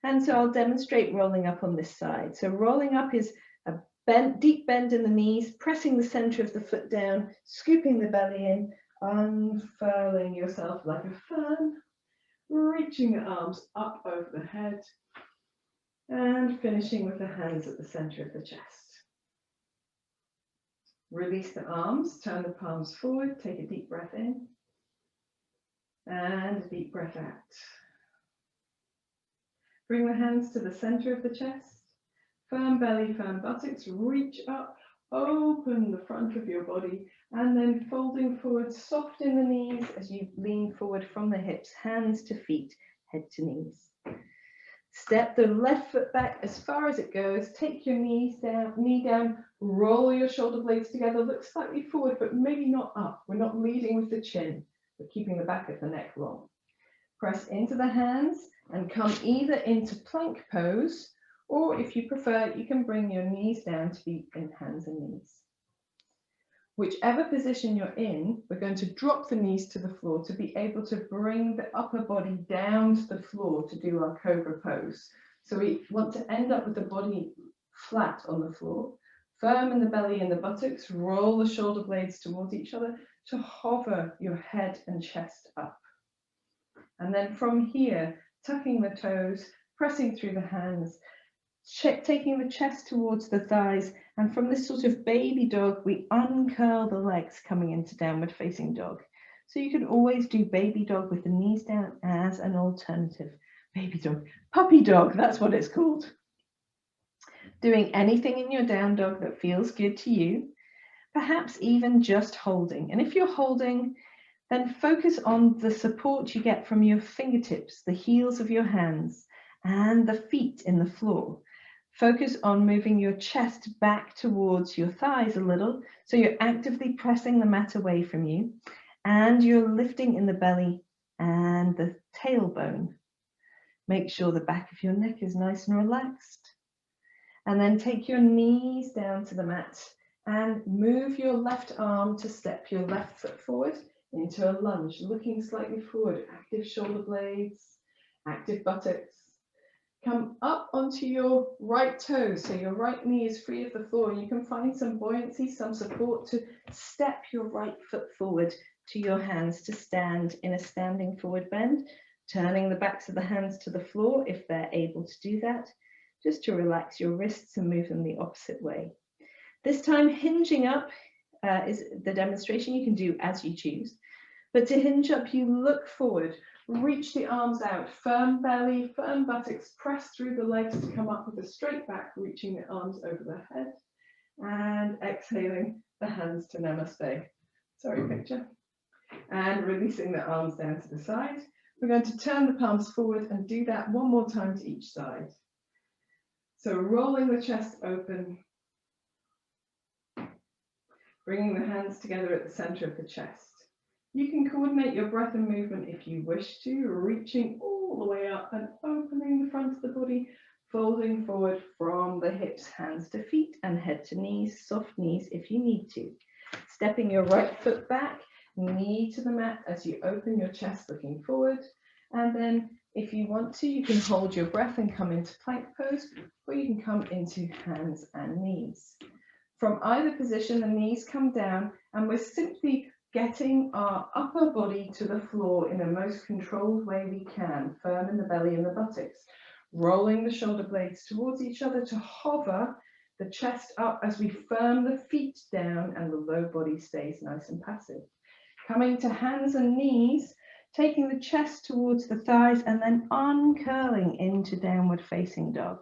And so I'll demonstrate rolling up on this side. So rolling up is a deep bend in the knees, pressing the center of the foot down, scooping the belly in, unfurling yourself like a fern, reaching the arms up over the head, and finishing with the hands at the center of the chest. Release the arms, turn the palms forward, take a deep breath in, and a deep breath out. Bring the hands to the center of the chest, firm belly, firm buttocks, reach up, open the front of your body, and then folding forward, soft in the knees as you lean forward from the hips, hands to feet, head to knees. Step the left foot back as far as it goes, take your knee down, roll your shoulder blades together, look slightly forward, but maybe not up. We're not leading with the chin, we're keeping the back of the neck long. Press into the hands and come either into plank pose, or if you prefer, you can bring your knees down to be in hands and knees. Whichever position you're in, we're going to drop the knees to the floor to be able to bring the upper body down to the floor to do our cobra pose. So we want to end up with the body flat on the floor, firm in the belly and the buttocks, roll the shoulder blades towards each other to hover your head and chest up. And then from here, tucking the toes, pressing through the hands, taking the chest towards the thighs And from this sort of baby dog, we uncurl the legs coming into downward facing dog. So you can always do baby dog with the knees down as an alternative. Baby dog, puppy dog, that's what it's called. Doing anything in your down dog that feels good to you, perhaps even just holding. And if you're holding, then focus on the support you get from your fingertips, the heels of your hands, and the feet in the floor. Focus on moving your chest back towards your thighs a little, so you're actively pressing the mat away from you, and you're lifting in the belly and the tailbone. Make sure the back of your neck is nice and relaxed. And then take your knees down to the mat and move your left arm to step your left foot forward into a lunge, looking slightly forward, active shoulder blades, active buttocks. Come up onto your right toes, so your right knee is free of the floor. You can find some buoyancy, some support to step your right foot forward to your hands to stand in a standing forward bend, turning the backs of the hands to the floor if they're able to do that, just to relax your wrists and move them the opposite way. This time, hinging up is the demonstration. You can do as you choose. But to hinge up, you look forward, reach the arms out, firm belly, firm buttocks, press through the legs to come up with a straight back, reaching the arms over the head, and exhaling the hands to namaste. Sorry, picture. And releasing the arms down to the side. We're going to turn the palms forward and do that one more time to each side. So rolling the chest open, bringing the hands together at the center of the chest. You can coordinate your breath and movement if you wish to, reaching all the way up and opening the front of the body, folding forward from the hips, hands to feet and head to knees, soft knees if you need to. Stepping your right foot back, knee to the mat as you open your chest looking forward. And then if you want to, you can hold your breath and come into plank pose, or you can come into hands and knees. From either position, the knees come down and we're simply getting our upper body to the floor in the most controlled way we can, firm in the belly and the buttocks, rolling the shoulder blades towards each other to hover the chest up as we firm the feet down and the low body stays nice and passive. Coming to hands and knees, taking the chest towards the thighs and then uncurling into downward facing dog.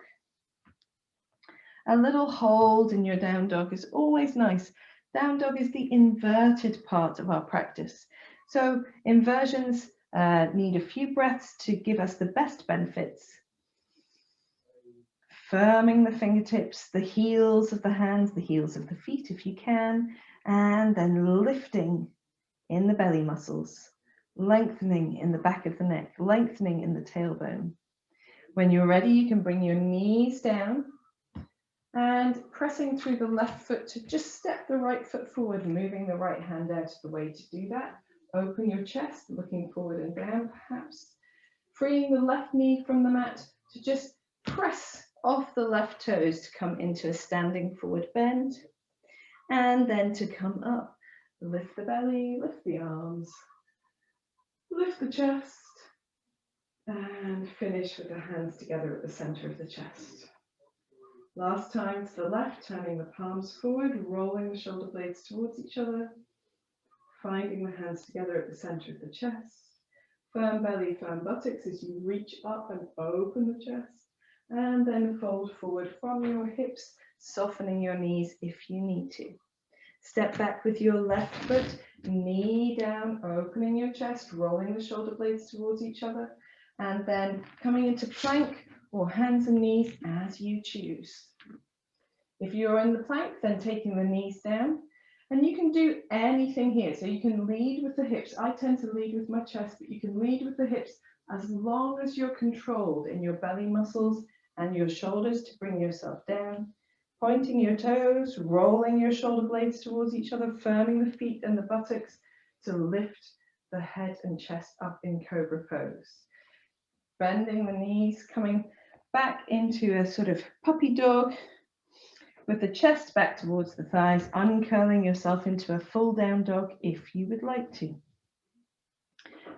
A little hold in your down dog is always nice. Down dog is the inverted part of our practice. So inversions need a few breaths to give us the best benefits. Firming the fingertips, the heels of the hands, the heels of the feet if you can, and then lifting in the belly muscles, lengthening in the back of the neck, lengthening in the tailbone. When you're ready, you can bring your knees down and pressing through the left foot to just step the right foot forward, moving the right hand out of the way to do that. Open your chest, looking forward and down perhaps. Freeing the left knee from the mat to just press off the left toes to come into a standing forward bend. And then to come up, lift the belly, lift the arms, lift the chest, and finish with the hands together at the center of the chest. Last time to the left, turning the palms forward, rolling the shoulder blades towards each other, finding the hands together at the center of the chest. Firm belly, firm buttocks as you reach up and open the chest, and then fold forward from your hips, softening your knees if you need to. Step back with your left foot, knee down, opening your chest, rolling the shoulder blades towards each other, and then coming into plank or hands and knees as you choose. If you're in the plank, then taking the knees down, and you can do anything here. So you can lead with the hips. I tend to lead with my chest, but you can lead with the hips as long as you're controlled in your belly muscles and your shoulders to bring yourself down. Pointing your toes, rolling your shoulder blades towards each other, firming the feet and the buttocks to lift the head and chest up in cobra pose. Bending the knees, coming back into a sort of puppy dog with the chest back towards the thighs, uncurling yourself into a full down dog if you would like to.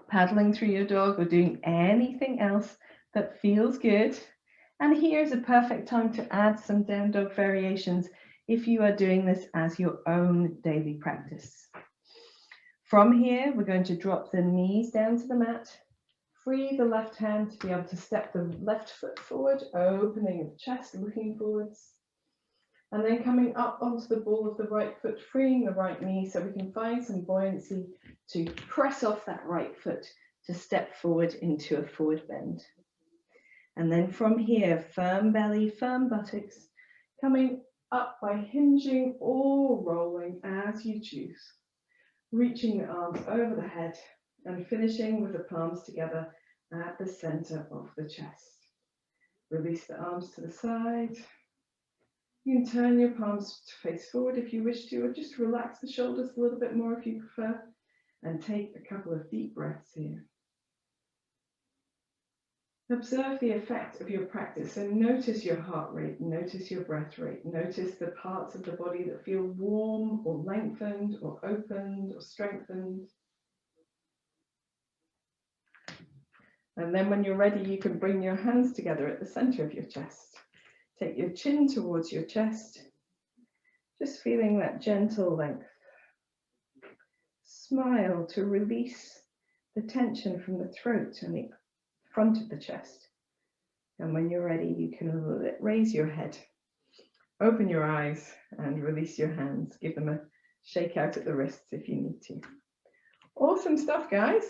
Paddling through your dog or doing anything else that feels good. And here's a perfect time to add some down dog variations if you are doing this as your own daily practice. From here, we're going to drop the knees down to the mat, free the left hand to be able to step the left foot forward, opening the chest, looking forwards, and then coming up onto the ball of the right foot, freeing the right knee so we can find some buoyancy to press off that right foot to step forward into a forward bend. And then from here, firm belly, firm buttocks, coming up by hinging or rolling as you choose. Reaching the arms over the head and finishing with the palms together at the center of the chest. Release the arms to the side. You can turn your palms to face forward if you wish to, or just relax the shoulders a little bit more if you prefer, and take a couple of deep breaths here. Observe the effect of your practice and notice your heart rate, notice your breath rate, notice the parts of the body that feel warm or lengthened or opened or strengthened. And then when you're ready, you can bring your hands together at the center of your chest. Take your chin towards your chest, just feeling that gentle length. Smile to release the tension from the throat and the front of the chest. And when you're ready, you can raise your head, open your eyes and release your hands. Give them a shake out at the wrists if you need to. Awesome stuff, guys.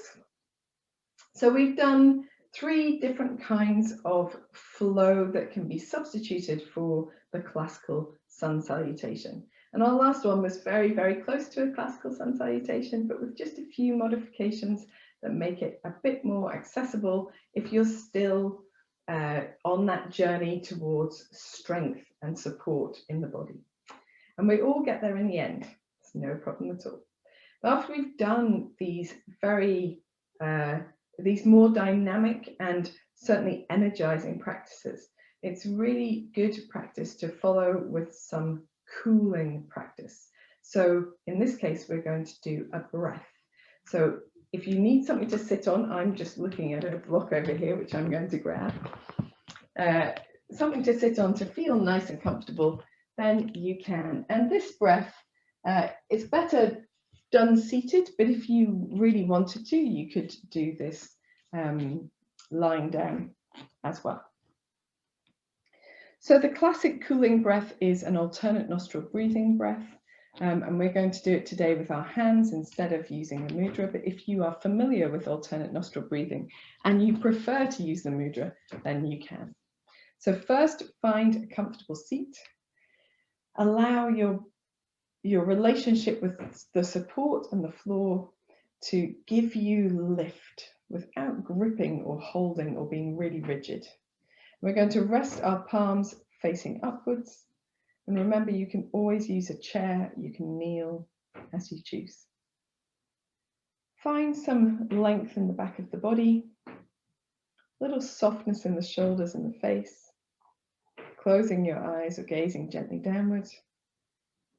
So we've done 3 different kinds of flow that can be substituted for the classical sun salutation. And our last one was very, very close to a classical sun salutation, but with just a few modifications that make it a bit more accessible if you're still on that journey towards strength and support in the body. And we all get there in the end. It's no problem at all. But after we've done these these more dynamic and certainly energizing practices, it's really good practice to follow with some cooling practice. So in this case, we're going to do a breath. So if you need something to sit on, I'm just looking at a block over here, which I'm going to grab. Something to sit on to feel nice and comfortable, then you can. And this breath is better done seated, but if you really wanted to, you could do this lying down as well. So the classic cooling breath is an alternate nostril breathing breath, and we're going to do it today with our hands instead of using the mudra. But if you are familiar with alternate nostril breathing and you prefer to use the mudra, then you can. So first, find a comfortable seat. Allow your relationship with the support and the floor to give you lift without gripping or holding or being really rigid. We're going to rest our palms facing upwards. And remember, you can always use a chair, you can kneel as you choose. Find some length in the back of the body, a little softness in the shoulders and the face, closing your eyes or gazing gently downwards.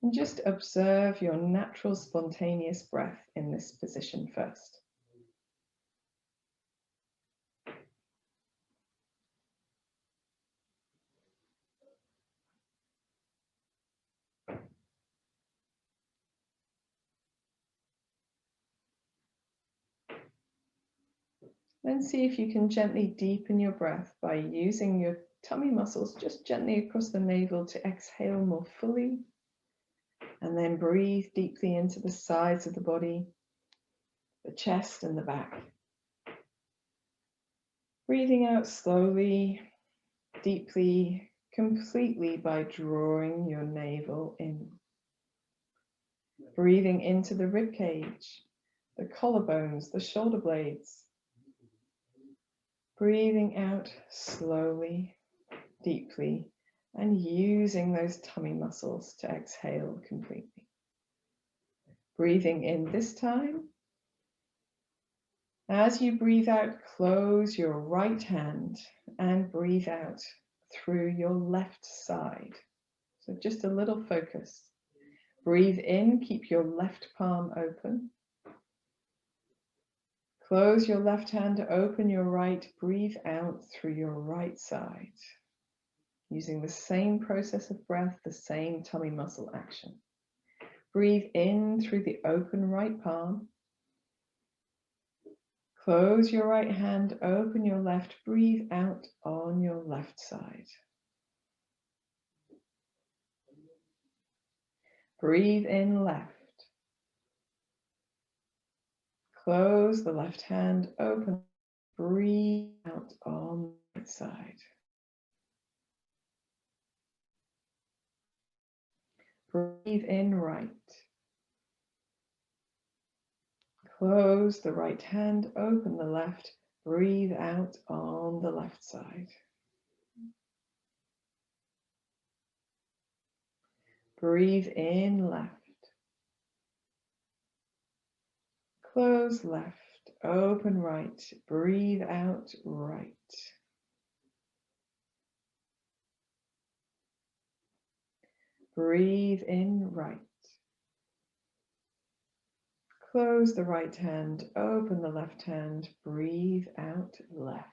And just observe your natural spontaneous breath in this position first. Then see if you can gently deepen your breath by using your tummy muscles just gently across the navel to exhale more fully. And then breathe deeply into the sides of the body, the chest and the back. Breathing out slowly, deeply, completely by drawing your navel in. Breathing into the rib cage, the collarbones, the shoulder blades. Breathing out slowly, deeply, and using those tummy muscles to exhale completely. Breathing in this time. As you breathe out, close your right hand and breathe out through your left side. So just a little focus. Breathe in, keep your left palm open. Close your left hand, open your right, breathe out through your right side. using the same process of breath, the same tummy muscle action. Breathe in through the open right palm. Close your right hand, open your left, breathe out on your left side. Breathe in left. Close the left hand, open, breathe out on the right side. Breathe in right. Close the right hand, open the left, breathe out on the left side. Breathe in left. Close left, open right, breathe out right. Breathe in right. Close the right hand, open the left hand, breathe out left.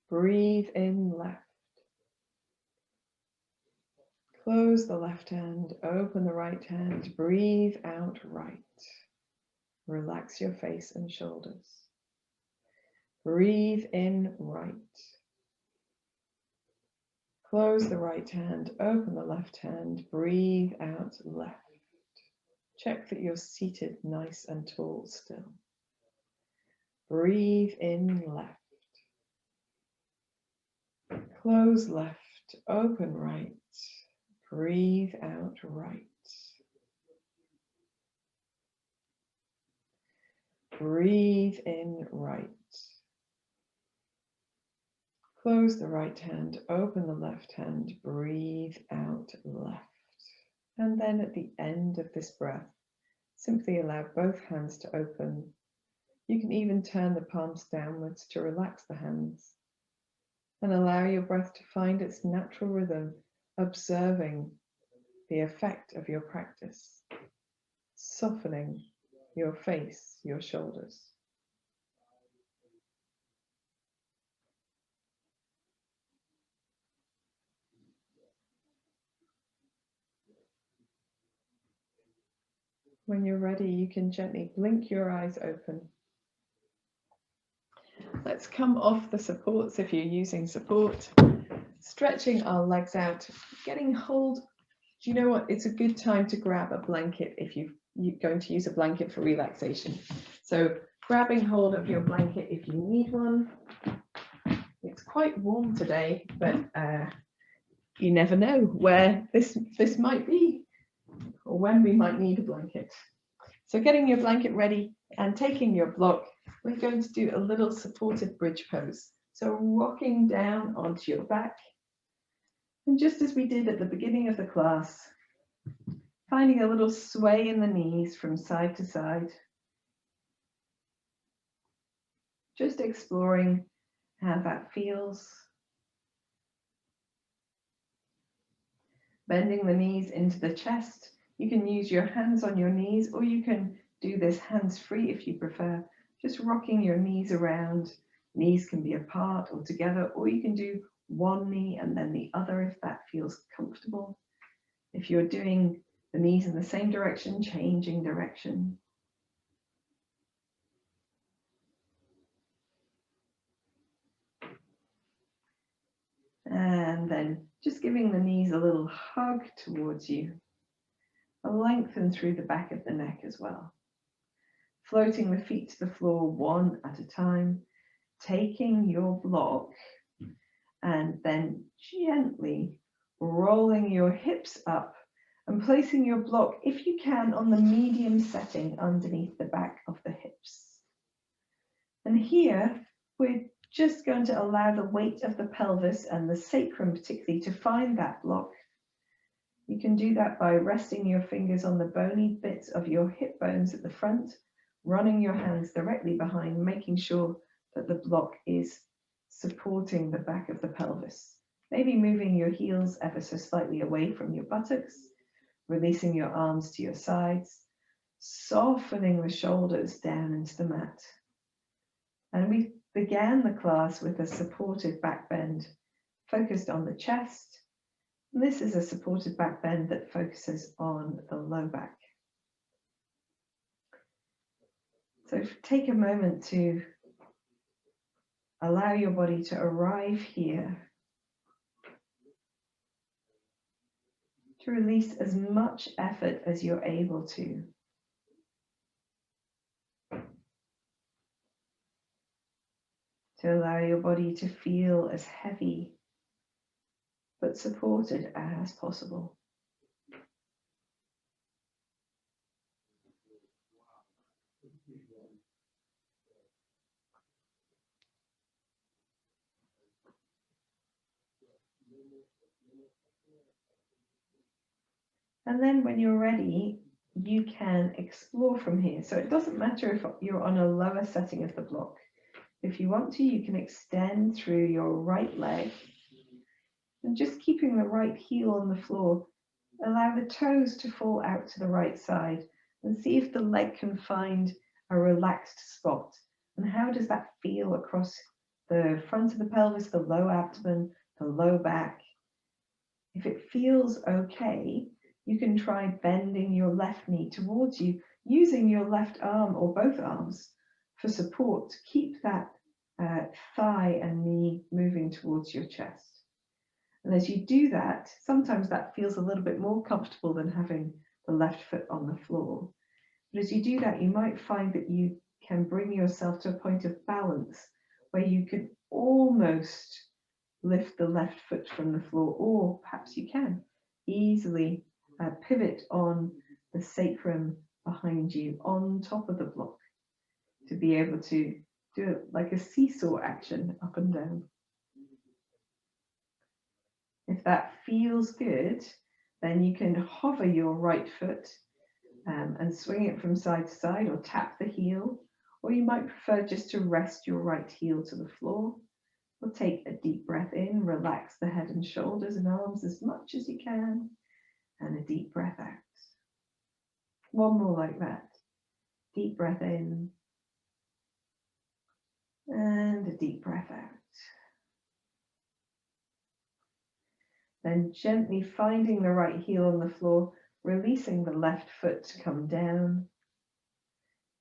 Breathe in left. Close the left hand, open the right hand, breathe out right. Relax your face and shoulders. Breathe in right. Close the right hand, open the left hand, breathe out left. Check that you're seated nice and tall still. Breathe in left. Close left, open right, breathe out right. Breathe in right. Close the right hand, open the left hand, breathe out left. And then at the end of this breath, simply allow both hands to open. You can even turn the palms downwards to relax the hands and allow your breath to find its natural rhythm, observing the effect of your practice, softening your face, your shoulders. When you're ready, you can gently blink your eyes open. Let's come off the supports if you're using support. Stretching our legs out, getting hold. Do you know what? It's a good time to grab a blanket if you're going to use a blanket for relaxation. So grabbing hold of your blanket if you need one. It's quite warm today, but you never know where this might be or when we might need a blanket. So getting your blanket ready and taking your block, we're going to do a little supported bridge pose. So rocking down onto your back. And just as we did at the beginning of the class, finding a little sway in the knees from side to side. Just exploring how that feels. Bending the knees into the chest. You can use your hands on your knees, or you can do this hands-free if you prefer. Just rocking your knees around. Knees can be apart or together, or you can do one knee and then the other if that feels comfortable. If you're doing the knees in the same direction, changing direction. And then just giving the knees a little hug towards you. Lengthen through the back of the neck as well. Floating the feet to the floor one at a time. Taking your block and then gently rolling your hips up and placing your block, if you can, on the medium setting underneath the back of the hips. And here, we're just going to allow the weight of the pelvis and the sacrum particularly to find that block. You can do that by resting your fingers on the bony bits of your hip bones at the front, running your hands directly behind, making sure that the block is supporting the back of the pelvis. Maybe moving your heels ever so slightly away from your buttocks, releasing your arms to your sides, softening the shoulders down into the mat. And we've began the class with a supported back bend focused on the chest. And this is a supported back bend that focuses on the low back. So take a moment to allow your body to arrive here, to release as much effort as you're able to. To allow your body to feel as heavy but supported as possible. And then when you're ready, you can explore from here. So it doesn't matter if you're on a lower setting of the block. If you want to, you can extend through your right leg and just keeping the right heel on the floor, allow the toes to fall out to the right side and see if the leg can find a relaxed spot. And how does that feel across the front of the pelvis, the low abdomen, the low back? If it feels okay, you can try bending your left knee towards you, using your left arm or both arms for support to keep that thigh and knee moving towards your chest. And as you do that, sometimes that feels a little bit more comfortable than having the left foot on the floor. But as you do that, you might find that you can bring yourself to a point of balance where you could almost lift the left foot from the floor, or perhaps you can easily pivot on the sacrum behind you on top of the block to be able to do it like a seesaw action up and down. If that feels good, then you can hover your right foot and swing it from side to side or tap the heel, or you might prefer just to rest your right heel to the floor. We'll take a deep breath in, relax the head and shoulders and arms as much as you can, and a deep breath out. One more like that. Deep breath in, and a deep breath out. Then gently finding the right heel on the floor, releasing the left foot to come down,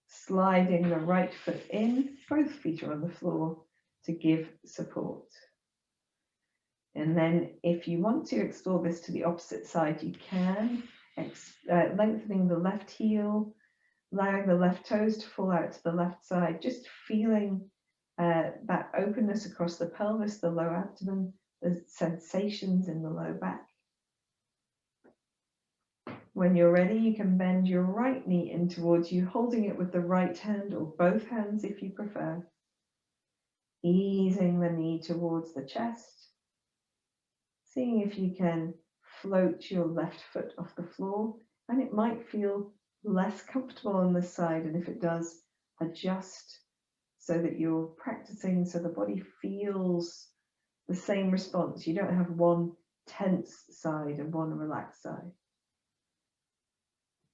sliding the right foot in, both feet are on the floor to give support. And then if you want to explore this to the opposite side, you can, lengthening the left heel, allowing the left toes to fall out to the left side, just feeling that openness across the pelvis, the low abdomen, the sensations in the low back. When you're ready, you can bend your right knee in towards you, holding it with the right hand or both hands if you prefer. Easing the knee towards the chest. Seeing if you can float your left foot off the floor, and it might feel less comfortable on this side, and if it does, adjust so that you're practicing so the body feels the same response. You don't have one tense side and one relaxed side.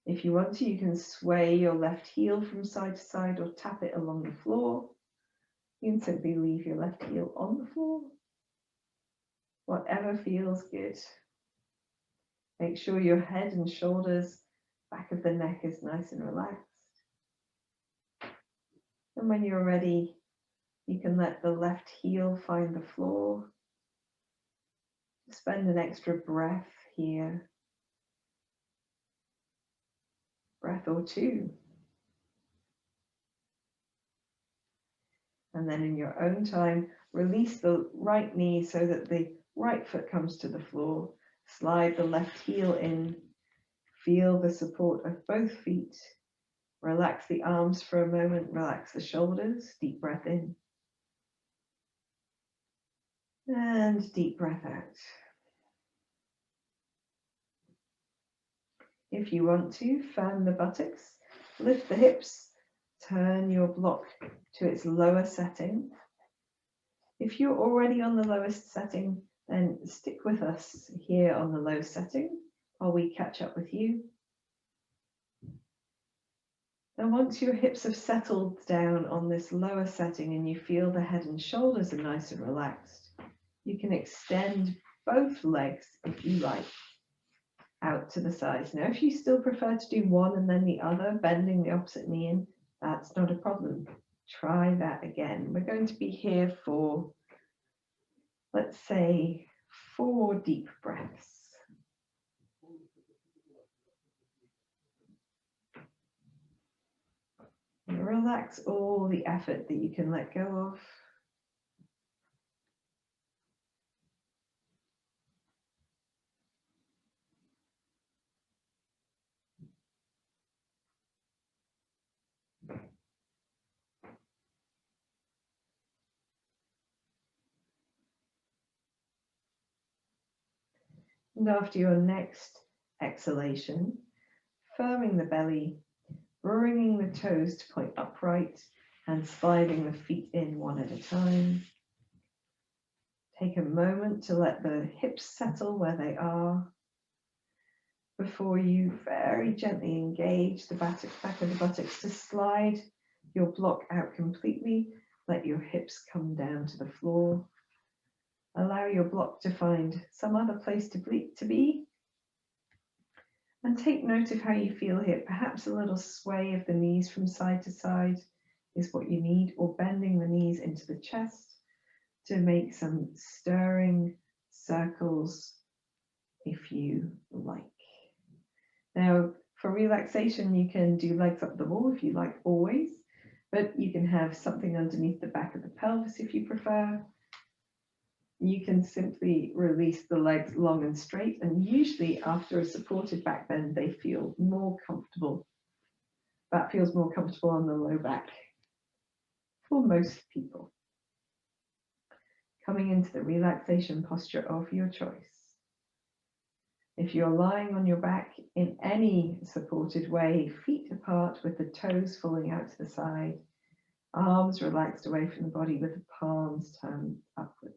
If you want to, you can sway your left heel from side to side or tap it along the floor. You can simply leave your left heel on the floor. Whatever feels good. Make sure your head and shoulders, back of the neck is nice and relaxed. And when you're ready, you can let the left heel find the floor. Spend an extra breath here. Breath or two. And then in your own time, release the right knee so that the right foot comes to the floor. Slide the left heel in. Feel the support of both feet. Relax the arms for a moment. Relax the shoulders. Deep breath in. And deep breath out. If you want to, fan the buttocks. Lift the hips. Turn your block to its lower setting. If you're already on the lowest setting, then stick with us here on the low setting while we catch up with you. And once your hips have settled down on this lower setting and you feel the head and shoulders are nice and relaxed, you can extend both legs, if you like, out to the sides. Now, if you still prefer to do one and then the other, bending the opposite knee in, that's not a problem. Try that again. We're going to be here for, let's say, 4 deep breaths. And relax all the effort that you can let go of. And after your next exhalation, firming the belly, bringing the toes to point upright and sliding the feet in one at a time. Take a moment to let the hips settle where they are before you very gently engage the back of the buttocks to slide your block out completely. Let your hips come down to the floor. Allow your block to find some other place to be. And take note of how you feel here. Perhaps a little sway of the knees from side to side is what you need, or bending the knees into the chest to make some stirring circles if you like. Now, for relaxation, you can do legs up the wall if you like, always, but you can have something underneath the back of the pelvis if you prefer. You can simply release the legs long and straight, and usually after a supported back bend, they feel more comfortable. That feels more comfortable on the low back for most people. Coming into the relaxation posture of your choice. If you're lying on your back in any supported way, feet apart with the toes falling out to the side, arms relaxed away from the body with the palms turned upwards.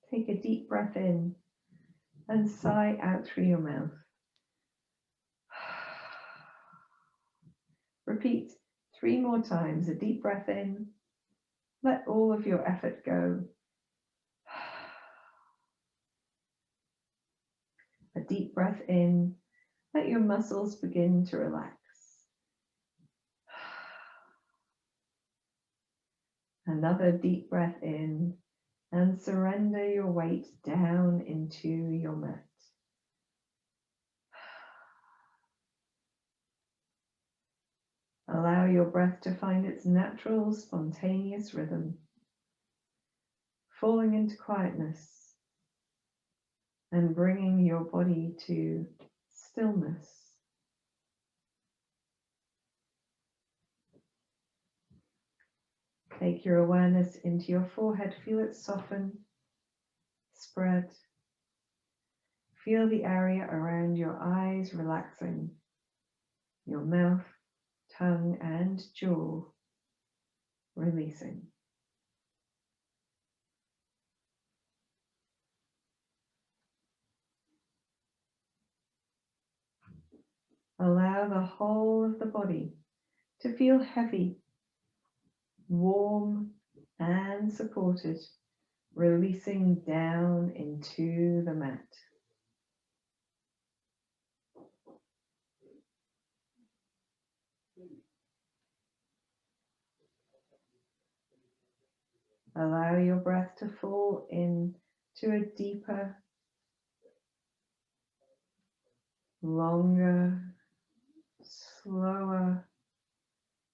Take a deep breath in and sigh out through your mouth. Repeat 3 more times. A deep breath in. Let all of your effort go. A deep breath in. Let your muscles begin to relax. Another deep breath in. And surrender your weight down into your mat. Allow your breath to find its natural, spontaneous rhythm, falling into quietness and bringing your body to stillness. Take your awareness into your forehead. Feel it soften, spread. Feel the area around your eyes relaxing, your mouth, tongue, and jaw releasing. Allow the whole of the body to feel heavy, warm, and supported, releasing down into the mat. Allow your breath to fall into a deeper, longer, slower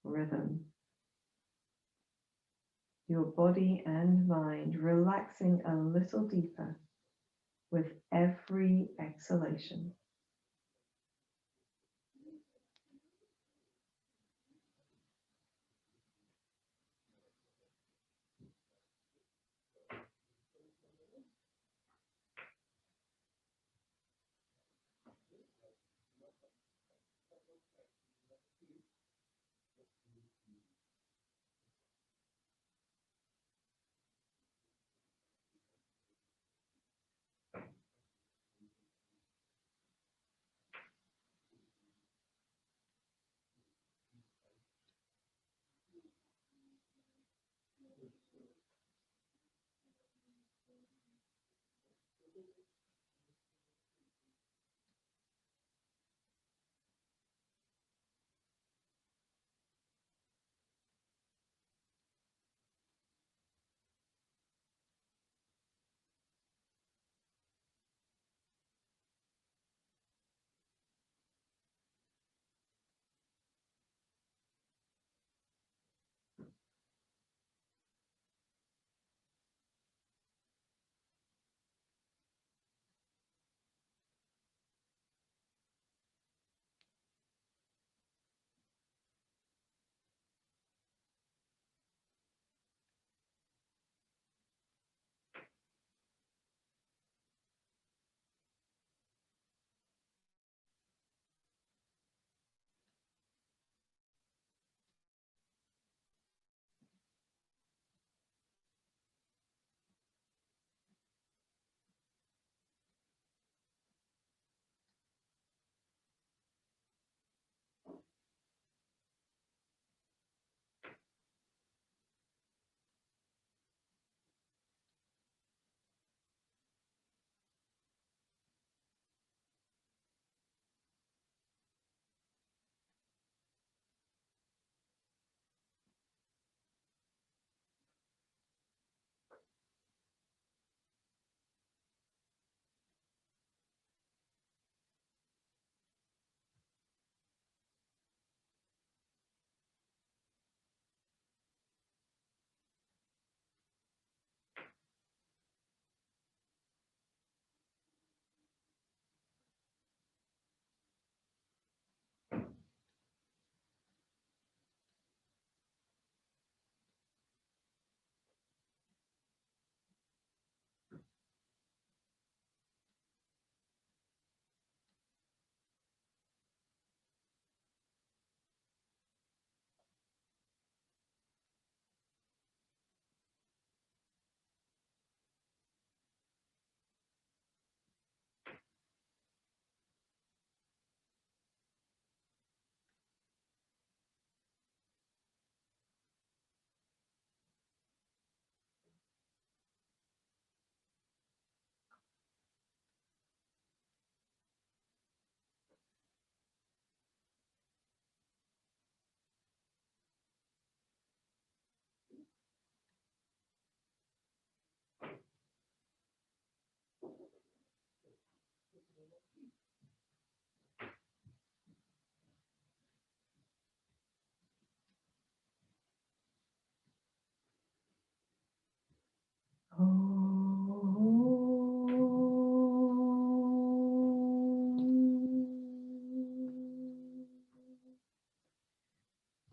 rhythm. Your body and mind relaxing a little deeper with every exhalation.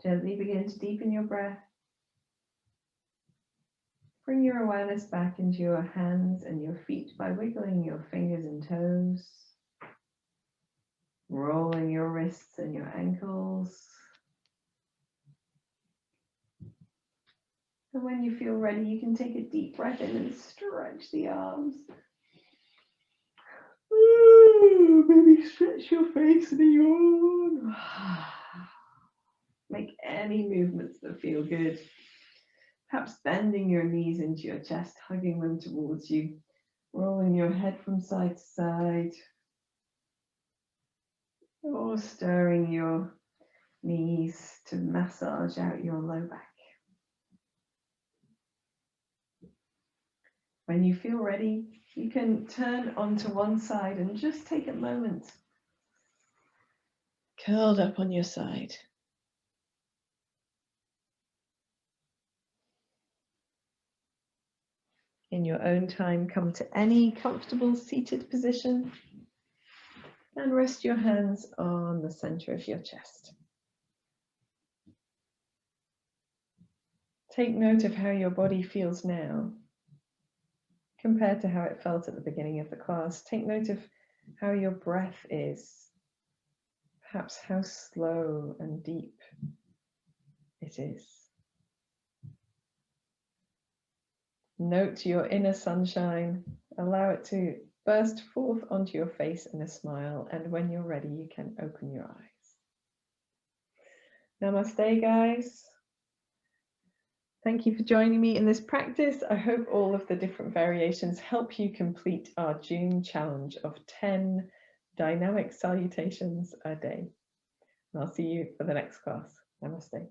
Gently begin to deepen your breath. Bring your awareness back into your hands and your feet by wiggling your fingers and toes, rolling your wrists and your ankles. And when you feel ready, you can take a deep breath in and stretch the arms. Maybe stretch your face and yawn. Make any movements that feel good. Perhaps bending your knees into your chest, hugging them towards you, rolling your head from side to side, or stirring your knees to massage out your low back. When you feel ready, you can turn onto one side and just take a moment, curled up on your side. In your own time, come to any comfortable seated position and rest your hands on the center of your chest. Take note of how your body feels now compared to how it felt at the beginning of the class. Take note of how your breath is, perhaps how slow and deep it is. Note your inner sunshine. Allow it to burst forth onto your face in a smile, and when you're ready, you can open your eyes. Namaste, guys. Thank you for joining me in this practice. I hope all of the different variations help you complete our June challenge of 10 dynamic salutations a day. And I'll see you for the next class. Namaste.